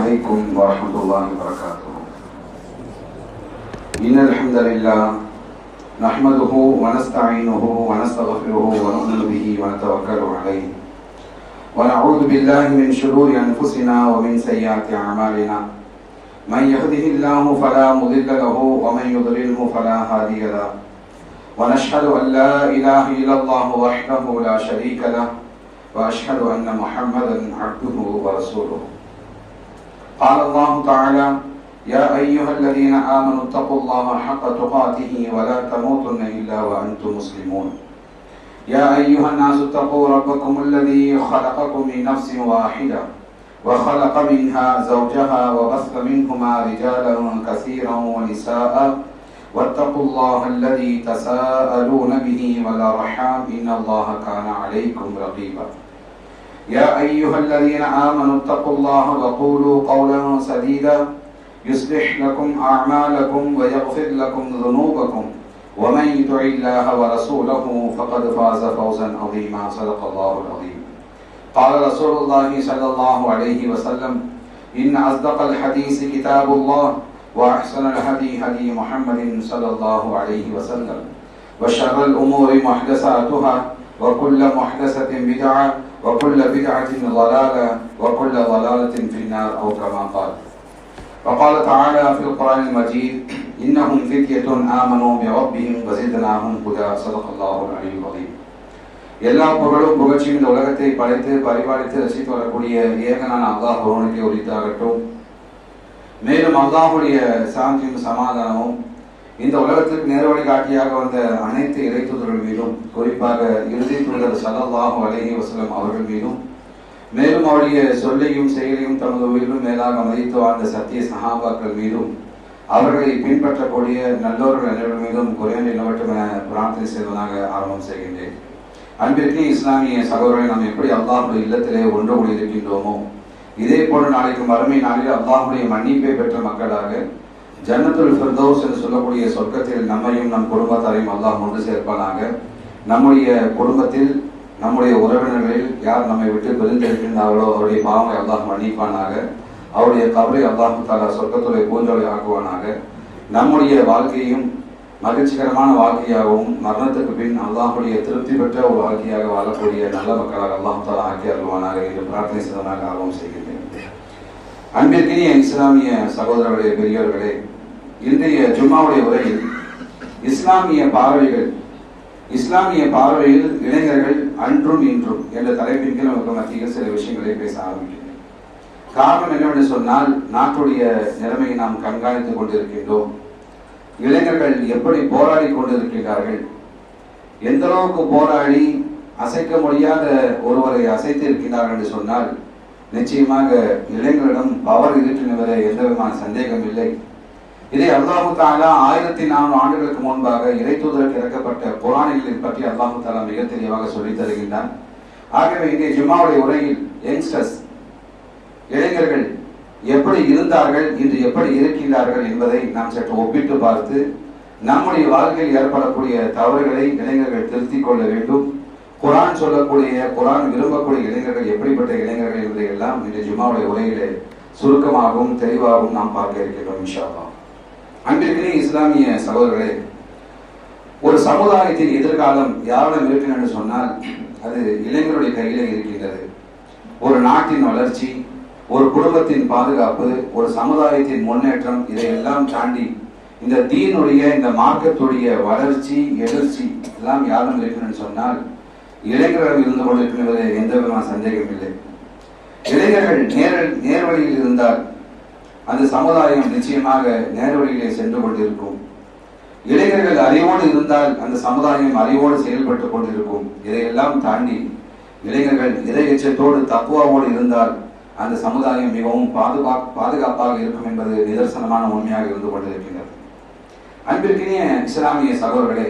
عليكم ورحمة الله وبركاته. إن الحمد لله نحمده ونستعينه ونستغفره ونؤمن به ونتوكل عليه ونعوذ بالله من شرور أنفسنا ومن سيئات أعمالنا. من يهده الله فلا مضل له ومن يضلله فلا هادي له. ونشهد أن لا إله إلا الله وحده لا شريك له وأشهد أن محمدا عبده ورسوله. قال الله تعالى: يا أيها الذين آمنوا اتقوا الله حق تقاته ولا تموتن إلا وأنتم مسلمون. يا أيها الناس اتقوا ربكم الذي خلقكم من نفس واحدة وخلق منها زوجها وبث منهما رجالا كثيرا ونساء واتقوا الله الذي تساءلون به والأرحام إن الله كان عليكم رقيبا. يا أيها الذين آمنوا اتقوا الله وقولوا قولا سديدا يصلح لكم أعمالكم ويغفر لكم ذنوبكم ومن يطع الله ورسوله فقد فاز فوزا عظيما. صدق الله العظيم. قال رسول الله صلى الله عليه وسلم: إن أصدق الحديث كتاب الله وأحسن الهدي هدي محمد صلى الله عليه وسلم وشر الأمور محدثاتها وكل محدثة بدعة وكل بدعة ضلالة وكل ضلالة في النار أو كما قال. وقال تعالى في القرآن المجيد: إنهم فتية آمنوا بربهم وزدناهم هدى. صدق الله العلي العظيم. எல்லா புகழும் புகழ்ச்சியும் இந்த உலகத்தை படைத்து பரிபாலித்து ரசித்து வரக்கூடிய ஏகனான அல்லாஹ் ஒருவனுக்கே உரித்தாகட்டும். மேலும் அல்லாஹுடைய சாந்தியும் சமாதானமும் இந்த உலகத்திற்கு நேர்வழி காட்டியாக வந்த அனைத்து இறைத்தூதர்கள் மீதும், குறிப்பாக இறுதி தூதர் ஸல்லல்லாஹு அலைஹி வஸல்லம் அவர்கள் மீதும், மேலும் அவருடைய சொல்லையும் செயலையும் தமது உயிரிலும் மேலாக மதித்து வாழ்ந்த சத்திய சஹாபாக்கள் மீதும், அவர்களை பின்பற்றக்கூடிய நல்லோர்கள் அனைவர்கள் மீதும் குறைந்த நிலவட்டும் என பிரார்த்தனை செய்வதாக ஆரம்பம் செய்கின்றேன். அன்பிற்கு இஸ்லாமிய சகோதரரை நாம் எப்படி அல்லாஹுடைய இல்லத்திலே ஒன்று கூடி இருக்கின்றோமோ, இதே போன்ற நாளைக்கு மறுமை நாளில் அல்லாஹுடைய மன்னிப்பை பெற்ற மக்களாக ஜன்னத்துல் ஃபிர்தௌஸ் என்று சொல்லக்கூடிய சொர்க்கத்தில் நம்மையும் நம் குடும்பத்தாரையும் அல்லாஹ் ஒன்று சேர்ப்பானாக. நம்முடைய குடும்பத்தில் நம்முடைய உறவினர்களில் யார் நம்மை விட்டு பிரிந்திருக்கின்றார்களோ அவருடைய பாவங்களை அல்லாஹ் மன்னிப்பானாக. அவருடைய கபரை அல்லாஹு தஆலா சொர்க்கத்துடைய பூஞ்சோலை ஆக்குவானாக. நம்முடைய வாழ்க்கையும் மகிழ்ச்சிகரமான வாழ்க்கையாகவும் மரணத்துக்கு பின் அல்லாஹுடைய திருப்தி பெற்ற ஒரு வாழ்க்கையாக வாழக்கூடிய நல்ல மக்களாக அல்லாஹு தஆலா ஆக்கி அருள்வானாக என்று பிரார்த்தனை செய்வதாக ஆர்வம் செய்கின்றேன். அன்பிற்கினிய இஸ்லாமிய சகோதரர்களே, பெரியவர்களே, இன்றைய ஜும்மாவுடைய உரையில் இஸ்லாமிய பார்வையில் இளைஞர்கள் அன்றும் இன்றும் என்ற தலைப்பின் கீழ் நமக்கு மத்தியில் சில விஷயங்களை பேச ஆரம்பிக்கிறேன். காரணம் என்னவென்று சொன்னால், நாட்டுடைய நிலைமையை நாம் கண்காணித்துக் கொண்டிருக்கின்றோம். இளைஞர்கள் எப்படி போராடி கொண்டிருக்கிறார்கள், எந்த அளவுக்கு போராடி அசைக்க முடியாத ஒருவரை அசைத்து இருக்கிறார்கள் என்று சொன்னால், நிச்சயமாக இளைஞர்களிடம் பவர் இருக்கின்றவரை எந்த விதமான சந்தேகம் இல்லை. இதை அல்லாஹு தஆலா 1400 ஆண்டுகளுக்கு முன்பாக இறைத்தூதருக்கு இறக்கப்பட்ட குர்ஆனில் பற்றி அல்லாஹு தஆலா மிக தெளிவாக சொல்லித் தருகின்றான். ஆகவே இங்கே ஜும்மாவுடைய உரையில் யங்ஸ்டர்ஸ், இளைஞர்கள் எப்படி இருந்தார்கள், இன்று எப்படி இருக்கின்றார்கள் என்பதை நாம் சற்று ஒப்பிட்டு பார்த்து நம்முடைய வாழ்க்கையில் ஏற்படக்கூடிய தவறுகளை இளைஞர்கள் திருத்திக் கொள்ள வேண்டும். குர்ஆன் சொல்லக்கூடிய, குர்ஆன் விரும்பக்கூடிய இளைஞர்கள் எப்படிப்பட்ட இளைஞர்கள் என்பதை எல்லாம் இன்று ஜும்மாவுடைய உரையிலே சுருக்கமாகவும் தெளிவாகவும் நாம் பார்க்க இருக்கின்றோம் இன்ஷா அல்லாஹ். அன்பிற்கினிய இஸ்லாமிய சகோதரர்களே, ஒரு சமுதாயத்தின் எதிர்காலம் யாரிடம் இருக்கிறது என்று சொன்னால் அது இளைஞருடைய கையிலே இருக்கின்றது. ஒரு நாட்டின் வளர்ச்சி, ஒரு குடும்பத்தின் பாதுகாப்பு, ஒரு சமுதாயத்தின் முன்னேற்றம், இதையெல்லாம் தாண்டி இந்த தீனுடைய, இந்த மார்க்கத்துடைய வளர்ச்சி, எழுச்சி எல்லாம் யாரும் இருக்கிறது சொன்னால் இளைஞர்கள் இருந்து கொண்டிருக்கின்றது எந்த விதமான சந்தேகம் இல்லை. இளைஞர்கள் நேர்வழியில் இருந்தால் அந்த சமுதாயம் நிச்சயமாக நேர்வழியிலே சென்று கொண்டிருக்கும். இளைஞர்கள் அறிவோடு இருந்தால் அந்த சமுதாயம் அறிவோடு செயல்பட்டுக் கொண்டிருக்கும். இதையெல்லாம் தாண்டி இளைஞர்கள் இறை எச்சத்தோடு தக்குவாவோடு இருந்தால் அந்த சமுதாயம் மிகவும் பாதுகாப்பாக இருக்கும் என்பது நிதர்சனமான உண்மையாக இருந்து கொண்டிருக்கின்றது. அன்பிற்கினிய இஸ்லாமிய சகோதரர்களே,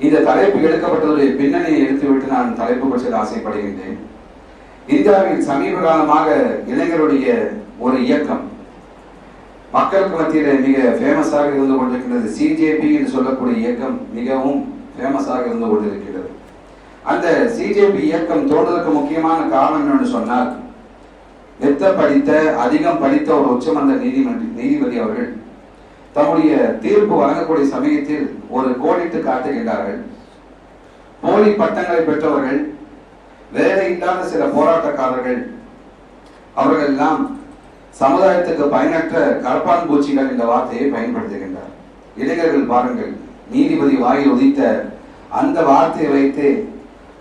இந்த தலைப்பு எடுக்கப்பட்டதுடைய பின்னணியை எடுத்துவிட்டு நான் தலைப்பு பற்றி ஆசைப்படுகின்றேன். இந்தியாவில் சமீப காலமாக இளைஞருடைய ஒரு இயக்கம் மக்களுக்கு மத்தியிலே மிக ஃபேமஸாக இருந்து கொண்டிருக்கின்றது. சிஜேபி என்று சொல்லக்கூடிய இயக்கம் மிகவும் ஃபேமஸாக இருந்து கொண்டிருக்கிறது. அந்த சிஜேபி இயக்கம் தோன்றதற்கு முக்கியமான காரணம் என்னன்னு சொன்னால், படித்த அதிகம் படித்த ஒரு உச்சமன்ற நீதிபதி அவர்கள் தம்முடைய தீர்ப்பு வழங்கக்கூடிய சமயத்தில் ஒரு கோடிட்டு காட்டுகின்றார்கள். போலி பட்டங்களை பெற்றவர்கள், வேலை இல்லாத சில போராட்டக்காரர்கள், அவர்கள் எல்லாம் சமுதாயத்துக்கு பயனற்ற கரப்பான் பூச்சிகள் என்ற வார்த்தையை பயன்படுத்துகின்றார். இளைஞர்கள் பாருங்கள், நீதிபதி வாயில் உதித்த அந்த வார்த்தையை வைத்து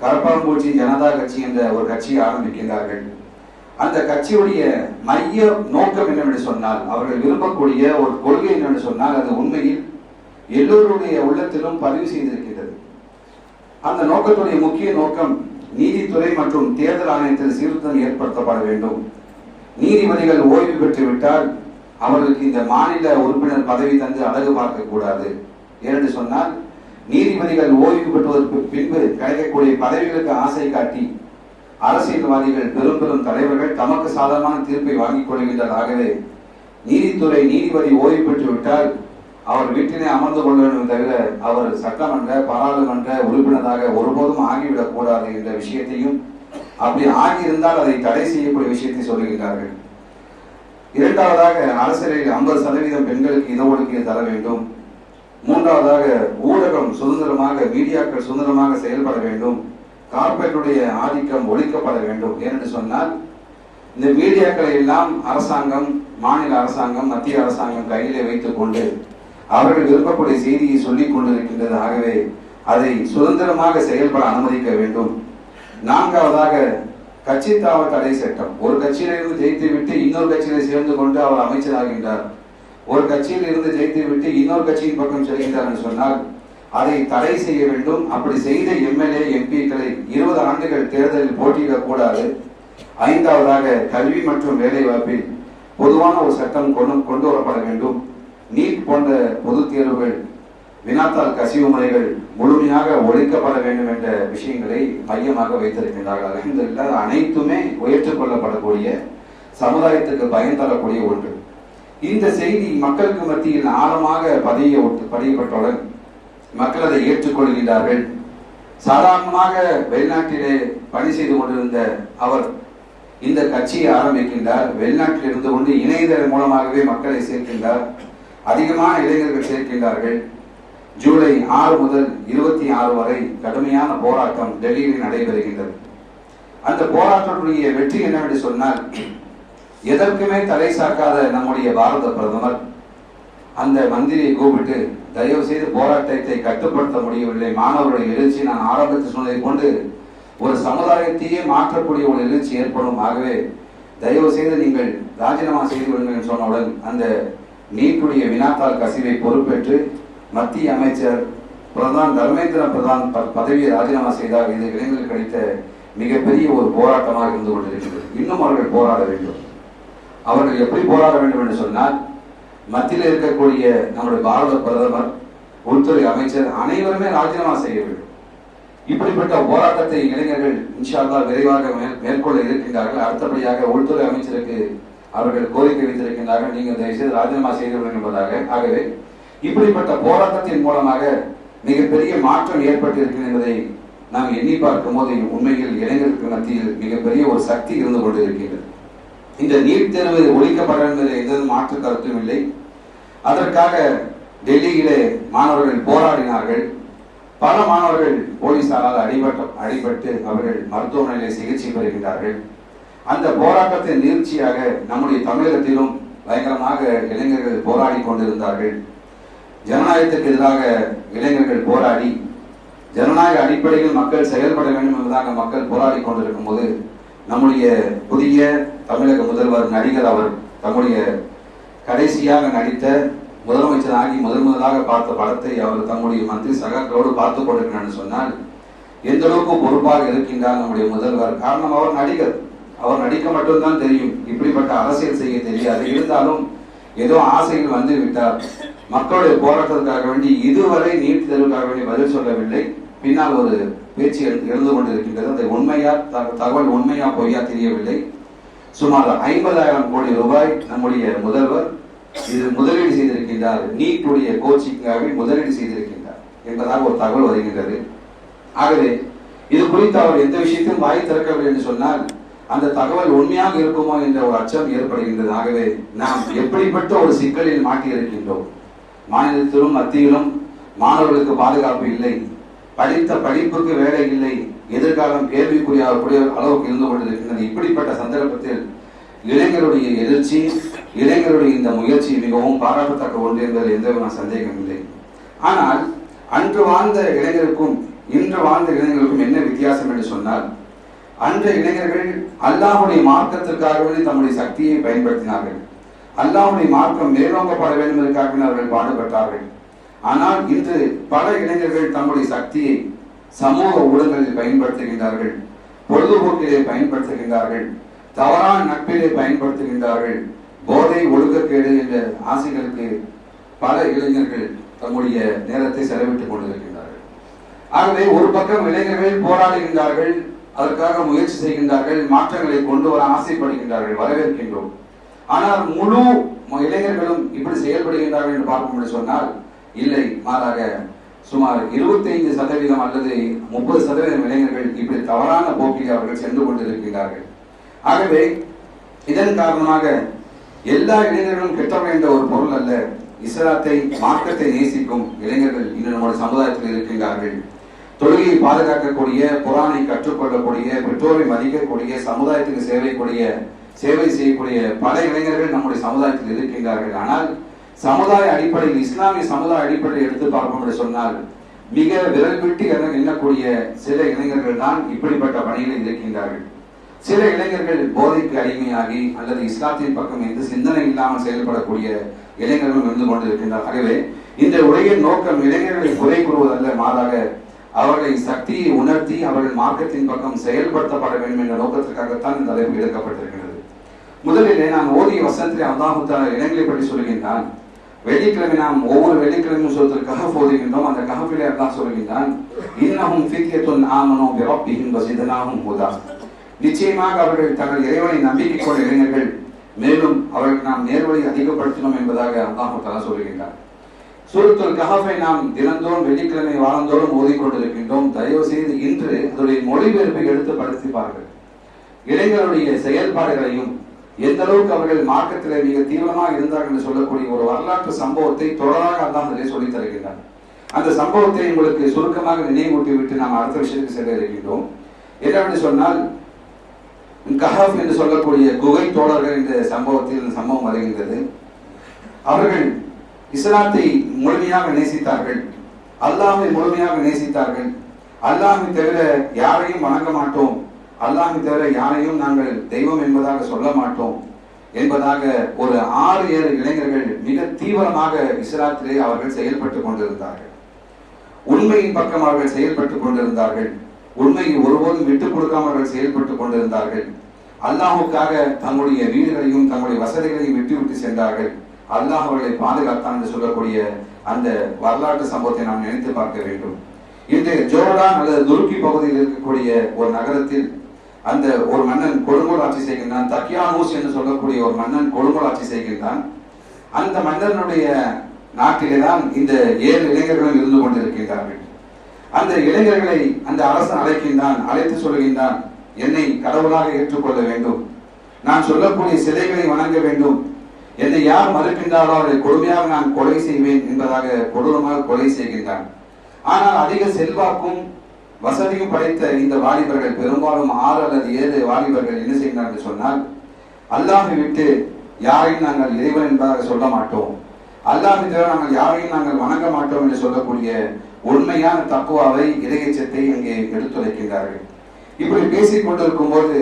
கரப்பான் பூச்சி ஜனதா கட்சி என்ற ஒரு கட்சியை ஆரம்பிக்கின்றார்கள். அந்த கட்சியுடைய மைய நோக்கம் என்னவென்று சொன்னால், அவர்கள் விரும்பக்கூடிய ஒரு கொள்கை என்னவென்று சொன்னால், அது உண்மையில் எல்லோருடைய உள்ளத்திலும் பதிவு செய்திருக்கிறது. அந்த நோக்கத்துடைய முக்கிய நோக்கம் நீதித்துறை மற்றும் தேர்தல் ஆணையத்தில் சீர்திருத்தம் ஏற்படுத்தப்பட வேண்டும். நீதிபதிகள் ஓய்வு பெற்று விட்டால் அவர்களுக்கு இந்த மாநில உறுப்பினர் பதவி தந்து அழகு பார்க்க கூடாது. ஏனென்று சொன்னால், நீதிபதிகள் ஓய்வு பெற்றுவதற்கு பின்பு கிடைக்கக்கூடிய பதவிகளுக்கு ஆசை காட்டி அரசியல்வாதிகள் பெரும் பெரும் தலைவர்கள் தமக்கு சாதகமான தீர்ப்பை வாங்கிக் கொள்கின்றனர். ஆகவே நீதித்துறை நீதிபதி ஓய்வு பெற்று விட்டால் அவர் வீட்டிலே அமர்ந்து கொள்ள வேண்டும் தவிர அவர் சட்டமன்ற பாராளுமன்ற உறுப்பினராக ஒருபோதும் ஆகிவிடக் கூடாது என்ற விஷயத்தையும், அப்படி ஆகியிருந்தால் அதை தடை செய்யக்கூடிய விஷயத்தை சொல்லுகின்றார்கள். இரண்டாவதாக, அரசியலில் 50% பெண்களுக்கு இடஒதுக்கீடு தர வேண்டும். மூன்றாவதாக, ஊடகம் சுதந்திரமாக, மீடியாக்கள் சுதந்திரமாக செயல்பட வேண்டும். கார்பரேட்டுடைய ஆதிக்கம் ஒழிக்கப்பட வேண்டும். ஏனென்று சொன்னால், இந்த மீடியாக்களை எல்லாம் அரசாங்கம், மாநில அரசாங்கம், மத்திய அரசாங்கம் கையிலே வைத்துக் கொண்டு அவர்கள் விரும்பக்கூடிய செய்தியை சொல்லிக் கொண்டிருக்கின்றது. ஆகவே அதை சுதந்திரமாக செயல்பட அனுமதிக்க வேண்டும். நான்காவதாக, கட்சி தாவ தடை சட்டம். ஒரு கட்சியிலிருந்து ஜெயித்து விட்டு இன்னொரு கட்சியில சேர்ந்து கொண்டு அவர் அமைச்சராகின்றார். ஒரு கட்சியில் இருந்து ஜெயித்து விட்டு இன்னொரு கட்சியின் பக்கம் செல்கின்றார் என்று சொன்னால் அதை தடை செய்ய வேண்டும். அப்படி செய்த எம்எல்ஏ எம்பிக்களை 20 ஆண்டுகள் தேர்தலில் போட்டியிடக் கூடாது. ஐந்தாவதாக, கல்வி மற்றும் வேலை வாய்ப்பில் பொதுவான ஒரு சட்டம் கொண்டு வரப்பட வேண்டும். நீட் போன்ற பொது தேர்வுகள், வினாத்தாள் கசிவு முறைகள் முழுமையாக ஒழிக்கப்பட வேண்டும் என்ற விஷயங்களை மையமாக வைத்திருக்கின்றார்கள். அல்ஹம்துலில்லாஹ், அனைத்துமே உயர்ற்றுக்கொள்ளப்படக்கூடிய, சமுதாயத்துக்கு பயன் தரக்கூடிய ஒன்று. இந்த செய்தி மக்களுக்கு மத்தியில் ஆழமாக பதியப்பட்டவுடன் மக்கள் அதை ஏற்றுக்கொள்கின்றார்கள். சாதாரணமாக வெளிநாட்டிலே பணி செய்து கொண்டிருந்த அவர் இந்த கட்சியை ஆரம்பிக்கின்றார். வெளிநாட்டில் இருந்து கொண்டு இணையதள மூலமாகவே மக்களை சேர்க்கின்றார். அதிகமான இளைஞர்கள் சேர்க்கின்றார்கள். ஜூலை 6 முதல் 26 வரை கடுமையான போராட்டம் டெல்லியில் நடைபெறுகின்றது. அந்த போராட்டத்துடைய வெற்றி என்னவென்று சொன்னால், எதற்குமே தலை சாக்காத நம்முடைய பாரத பிரதமர் அந்த மந்திரியை கூப்பிட்டு, தயவு செய்து போராட்டத்தை கட்டுப்படுத்த முடியவில்லை, மாணவர்களுடைய எழுச்சி நான் ஆரம்பத்தில் சொன்னதை கொண்டு ஒரு சமுதாயத்தையே மாற்றக்கூடிய ஒரு எழுச்சி ஏற்படும். ஆகவே தயவு செய்து நீங்கள் ராஜினாமா செய்து விடுங்கள் என்று சொன்னவுடன் அந்த நீட்டுடைய வினாத்தாள் கசிவை பொறுப்பேற்று மத்திய அமைச்சர் தர்மேந்திர பிரதான் பதவியை ராஜினாமா செய்தார். இது இளைஞர்களுக்கு கிடைத்த மிகப்பெரிய ஒரு போராட்டமாக இருந்து கொண்டிருக்கிறது. இன்னும் அவர்கள் போராட வேண்டும். அவர்கள் எப்படி போராட வேண்டும் என்று சொன்னால், மத்தியில் இருக்கக்கூடிய நம்முடைய பாரத பிரதமர், உள்துறை அமைச்சர் அனைவருமே ராஜினாமா செய்ய வேண்டும். இப்படிப்பட்ட போராட்டத்தை இளைஞர்கள் இன்ஷா அல்லாஹ் விரைவாக மேற்கொள்ள இருக்கின்றார்கள். அடுத்தபடியாக உள்துறை அமைச்சருக்கு அவர்கள் கோரிக்கை வைத்திருக்கின்றார்கள், நீங்கள் தயவுசெய்து ராஜினாமா செய்து வேண்டும் என்பதாக. ஆகவே இப்படிப்பட்ட போராட்டத்தின் மூலமாக மிகப்பெரிய மாற்றம் ஏற்பட்டிருக்கிறது என்பதை நாம் எண்ணி பார்க்கும் போது உண்மையில் இளைஞருக்கு மத்தியில் மிகப்பெரிய ஒரு சக்தி இருந்து கொண்டிருக்கின்றது. இந்த நீட் தேர்வு ஒழிக்கப்பட என்பதில் எந்த மாற்று கருத்தும் இல்லை. அதற்காக டெல்லியிலே மாணவர்கள் போராடினார்கள். பல மாணவர்கள் போலீசாரால் அடிபட்டு அவர்கள் மருத்துவமனையிலே சிகிச்சை பெறுகின்றார்கள். அந்த போராட்டத்தின் நீட்சியாக நம்முடைய தமிழகத்திலும் பயங்கரமாக இளைஞர்கள் போராடி கொண்டிருந்தார்கள். ஜனநாயகத்துக்கு எதிராக இளைஞர்கள் போராடி, ஜனநாயக அடிப்படையில் மக்கள் செயல்பட வேண்டும் என்பதாக மக்கள் போராடி கொண்டிருக்கும் போது நம்முடைய புதிய தமிழக முதல்வர் நடிகர் அவர் தம்முடைய கடைசியாக நடித்த முதலமைச்சராகி முதலாக பார்த்த படத்தை அவர் தம்முடைய மந்திரி சகாக்களோடு பார்த்துக் கொண்டிருக்கிறார் சொன்னால் எந்த அளவுக்கு பொறுப்பாக இருக்கின்றார் நம்முடைய முதல்வர். காரணம், அவர் நடிகர், அவர் நடிக்க மட்டும்தான் தெரியும், இப்படிப்பட்ட அரசியல் செய்ய தெரியாது. இருந்தாலும் ஏதோ ஆசையில் வந்து விட்டார். மக்களுடைய போராட்டத்திற்காக வேண்டி இதுவரை நீட் தேர்வுக்காக வேண்டி பதில் சொல்லவில்லை. பின்னால் ஒரு பேச்சு எழுந்து கொண்டிருக்கின்றது. அந்த உண்மையா தகவல் உண்மையா பொய்யா தெரியவில்லை. சுமார் 50,000 கோடி ரூபாய் நம்முடைய முதல்வர் இது முதலீடு செய்திருக்கின்றார், நீட்டுடைய கோச்சிங்காக முதலீடு செய்திருக்கின்றார் என்பதாக ஒரு தகவல் வருகின்றது. ஆகவே இது குறித்து அவர் எந்த விஷயத்தையும் வாய் திறக்கவில்லை என்று சொன்னால் அந்த தகவல் உண்மையாக இருக்குமோ என்ற ஒரு அச்சம் ஏற்படுகின்றது. ஆகவே நாம் எப்படிப்பட்ட ஒரு சிக்கலில் மாட்டி இருக்கின்றோம். மாநிலத்திலும் மத்தியிலும் மாணவர்களுக்கு பாதுகாப்பு இல்லை, படித்த படிப்புக்கு வேலை இல்லை, எதிர்காலம் கேள்விக்குரிய அளவுக்கு இருந்து கொண்டிருக்கின்றது. இப்படிப்பட்ட சந்தர்ப்பத்தில் இளைஞருடைய எழுச்சி, இளைஞருடைய இந்த முயற்சி மிகவும் பாராட்டத்தக்க ஒன்று என்பதில் எந்த சந்தேகம் இல்லை. ஆனால் அன்று வாழ்ந்த இளைஞருக்கும் இன்று வாழ்ந்த இளைஞர்களுக்கும் என்ன வித்தியாசம் என்று சொன்னால், அன்றைய இளைஞர்கள் அல்லாஹ்வுடைய மார்க்கத்திற்காகவே தம்முடைய சக்தியை பயன்படுத்தினார்கள். அல்லாஹ்வுடைய மார்க்கம் மேலோங்கப்பட வேண்டும் என்பதற்காக அவர்கள் பாடுபட்டார்கள். ஆனால் இன்று பல இளைஞர்கள் தம்முடைய சக்தியை சமூக ஊடகங்களில் பயன்படுத்துகின்றார்கள், பொழுதுபோக்கிலே பயன்படுத்துகின்றார்கள், தவறான நட்பிலே பயன்படுத்துகின்றார்கள், போதை ஒழுக்கக்கேடு என்ற ஆசைகளுக்கு பல இளைஞர்கள் தம்முடைய நேரத்தை செலவிட்டுக் கொண்டிருக்கின்றார்கள். ஆகவே ஒரு பக்கம் இளைஞர்கள் போராடுகின்றார்கள், அதற்காக முயற்சி செய்கின்றார்கள், மாற்றங்களை கொண்டு வர ஆசைப்படுகின்றார்கள், வரவேற்கின்றோம். ஆனால் முழு இளைஞர்களும் இப்படி செயல்படுகின்றார்கள் என்று பார்க்கும் என்று சொன்னால் இல்லை, மாறாக சுமார் 25% அல்லது 30% இளைஞர்கள் இப்படி தவறான போக்கில் அவர்கள் சென்று கொண்டிருக்கின்றார்கள். ஆகவே இதன் காரணமாக எல்லா இளைஞர்களும் கெட்டவர்கள் என்ற ஒரு பொருள் அல்ல. இஸ்லாத்தை, மார்க்கத்தை நேசிக்கும் இளைஞர்கள் இன்று நம்முடைய சமுதாயத்தில் இருக்கின்றார்கள். தொழுகையை பாதுகாக்கக்கூடிய, குர்ஆனை கற்றுக்கொள்ளக்கூடிய, பெற்றோரை மதிக்கக்கூடிய, சமுதாயத்துக்கு சேவை செய்யக்கூடிய பல இளைஞர்கள் நம்முடைய சமுதாயத்தில் இருக்கின்றார்கள். ஆனால் சமுதாய அடிப்படையில், இஸ்லாமிய சமுதாய அடிப்படையில் எடுத்து பார்ப்போம் என்று சொன்னால் மிக விரல் விட்டு எண்ணக்கூடிய சில இளைஞர்கள் தான் இப்படிப்பட்ட பணிகளில் இருக்கின்றார்கள். சில இளைஞர்கள் போதைக்கு அடிமையாகி அல்லது இஸ்லாத்தின் பக்கம் எந்த சிந்தனை இல்லாமல் செயல்படக்கூடிய இளைஞர்களும் இருந்து கொண்டிருக்கின்றார். ஆகவே இந்த உரையின் நோக்கம் இளைஞர்களை குறை கூறுவதல்ல, மாறாக அவர்களை சக்தியை உணர்த்தி அவர்கள் மார்க்கத்தின் பக்கம் செயல்படுத்தப்பட வேண்டும் என்ற நோக்கத்திற்காகத்தான் இந்த தலைப்பு எடுக்கப்பட்டிருக்கிறது. முதலிலே நான் ஓதிய வசனத்திலே அல்லாஹ் தஆலா இளைஞர்களை பற்றி சொல்கின்றான். வெள்ளிக்கிழமை நாம் ஒவ்வொரு வெள்ளிக்கிழமையும் சொல்வதற்கு கஹஃப் ஓதுகின்றோம். அந்த கஹஃபிலே அல்லாஹ் சொல்கின்றான், இன்னஹும் ஃபித்யத்துன் ஆமனூ பிரப்பிஹிம் வஸித்னாஹும் ஹுதா. நிச்சயமாக அவர்கள் தங்கள் இறைவனை நம்பிக்கை கொண்ட இளைஞர்கள், மேலும் அவர்களுக்கு நாம் நேர்வழி அதிகப்படுத்தினோம் என்பதாக அல்லாஹ் தஆலா சொல்கின்றார். சூரத்துல் கஹஃபை நாம் தினந்தோறும் வெள்ளிக்கிழமை வாரந்தோறும் ஓதிக்கொண்டிருக்கின்றோம். தயவு செய்து இன்று அதனுடைய மொழிபெயர்ப்பை எடுத்து படித்துப்பார்கள். இளைஞருடைய செயல்பாடுகளையும் எந்த அளவுக்கு அவர்கள் மார்க்கத்திலே மிக தீவிரமாக இருந்தார்கள் என்று சொல்லக்கூடிய ஒரு வரலாற்று சம்பவத்தை தொடராக அல்லாஹ் சொல்லித் தருகின்றார். அந்த சம்பவத்தை உங்களுக்கு சுருக்கமாக நினைவூட்டி விட்டு நாம் அடுத்த விஷயத்துக்கு செல்ல இருக்கின்றோம். என்னவென்று சொன்னால், கஹஃப் என்று சொல்லக்கூடிய குகை தோழர்கள் என்ற சம்பவத்தில் சம்பவம் வருகின்றது. அவர்கள் இஸ்லாத்தை முழுமையாக நேசித்தார்கள், அல்லாஹ்வை முழுமையாக நேசித்தார்கள். அல்லாஹ்வை தவிர யாரையும் வணங்க மாட்டோம், அல்லாஹ்வை தவிர யாரையும் நாங்கள் தெய்வம் என்பதாக சொல்ல மாட்டோம் என்பதாக ஒரு 6-7 இளைஞர்கள் மிக தீவிரமாக இஸ்லாத்திலே அவர்கள் செயல்பட்டுக் கொண்டிருந்தார்கள். உண்மையின் பக்கம் அவர்கள் செயல்பட்டுக் கொண்டிருந்தார்கள். உண்மையை ஒருபோதும் விட்டுக் கொடுக்காமல் அவர்கள் செயல்பட்டுக் கொண்டிருந்தார்கள். அல்லாஹுக்காக தங்களுடைய வீடுகளையும் தங்களுடைய வசதிகளையும் விட்டு சென்றார்கள். அல்லாஹ் அவர்களை பாதுகாத்தான் என்று சொல்லக்கூடிய அந்த வரலாற்று சம்பவத்தை நாம் நினைத்து பார்க்க வேண்டும். இன்று ஜோர்டான் அல்லது துருக்கி பகுதியில் இருக்கக்கூடிய ஒரு நகரத்தில் அந்த ஒரு மன்னன் கொடுங்கோல் ஆட்சி செய்கின்றான். தக்கியானூஸ் என்று சொல்லக்கூடிய ஒரு மன்னன் கொடுங்கோல் ஆட்சி செய்கின்றான். அந்த மன்னனுடைய நாட்டிலே தான் இந்த 7 இளைஞர்களும் இருந்து கொண்டிருக்கின்றார்கள். அந்த இளைஞர்களை அந்த அரசன் அழைத்து சொல்கின்றான், என்னை கடவுளாக ஏற்றுக்கொள்ள வேண்டும், நான் சொல்லக்கூடிய சிலைகளை வணங்க வேண்டும், என்னை யார் மறுக்கின்றாரோ அவரை கொடுமையாக நான் கொலை செய்வேன் என்பதாக கொடூரமாக கொலை செய்கின்றான். ஆனால் அதிக செல்வாக்கும் வசதியும் படைத்த இந்த வாலிபர்கள், பெரும்பாலும் 6 அல்லது 7 வாலிபர்கள் என்ன செய்கிறார்கள் என்று சொன்னால், அல்லாஹை விட்டு யாரையும் நாங்கள் இறைவன் என்பதாக சொல்ல மாட்டோம், அல்லாஹை தவிர நாங்கள் யாரையும் நாங்கள் வணங்க மாட்டோம் என்று சொல்லக்கூடிய உண்மையான தக்குவாவை, இறையச்சத்தை அங்கே எடுத்துரைக்கின்றார்கள். இப்படி பேசிக் கொண்டிருக்கும் போது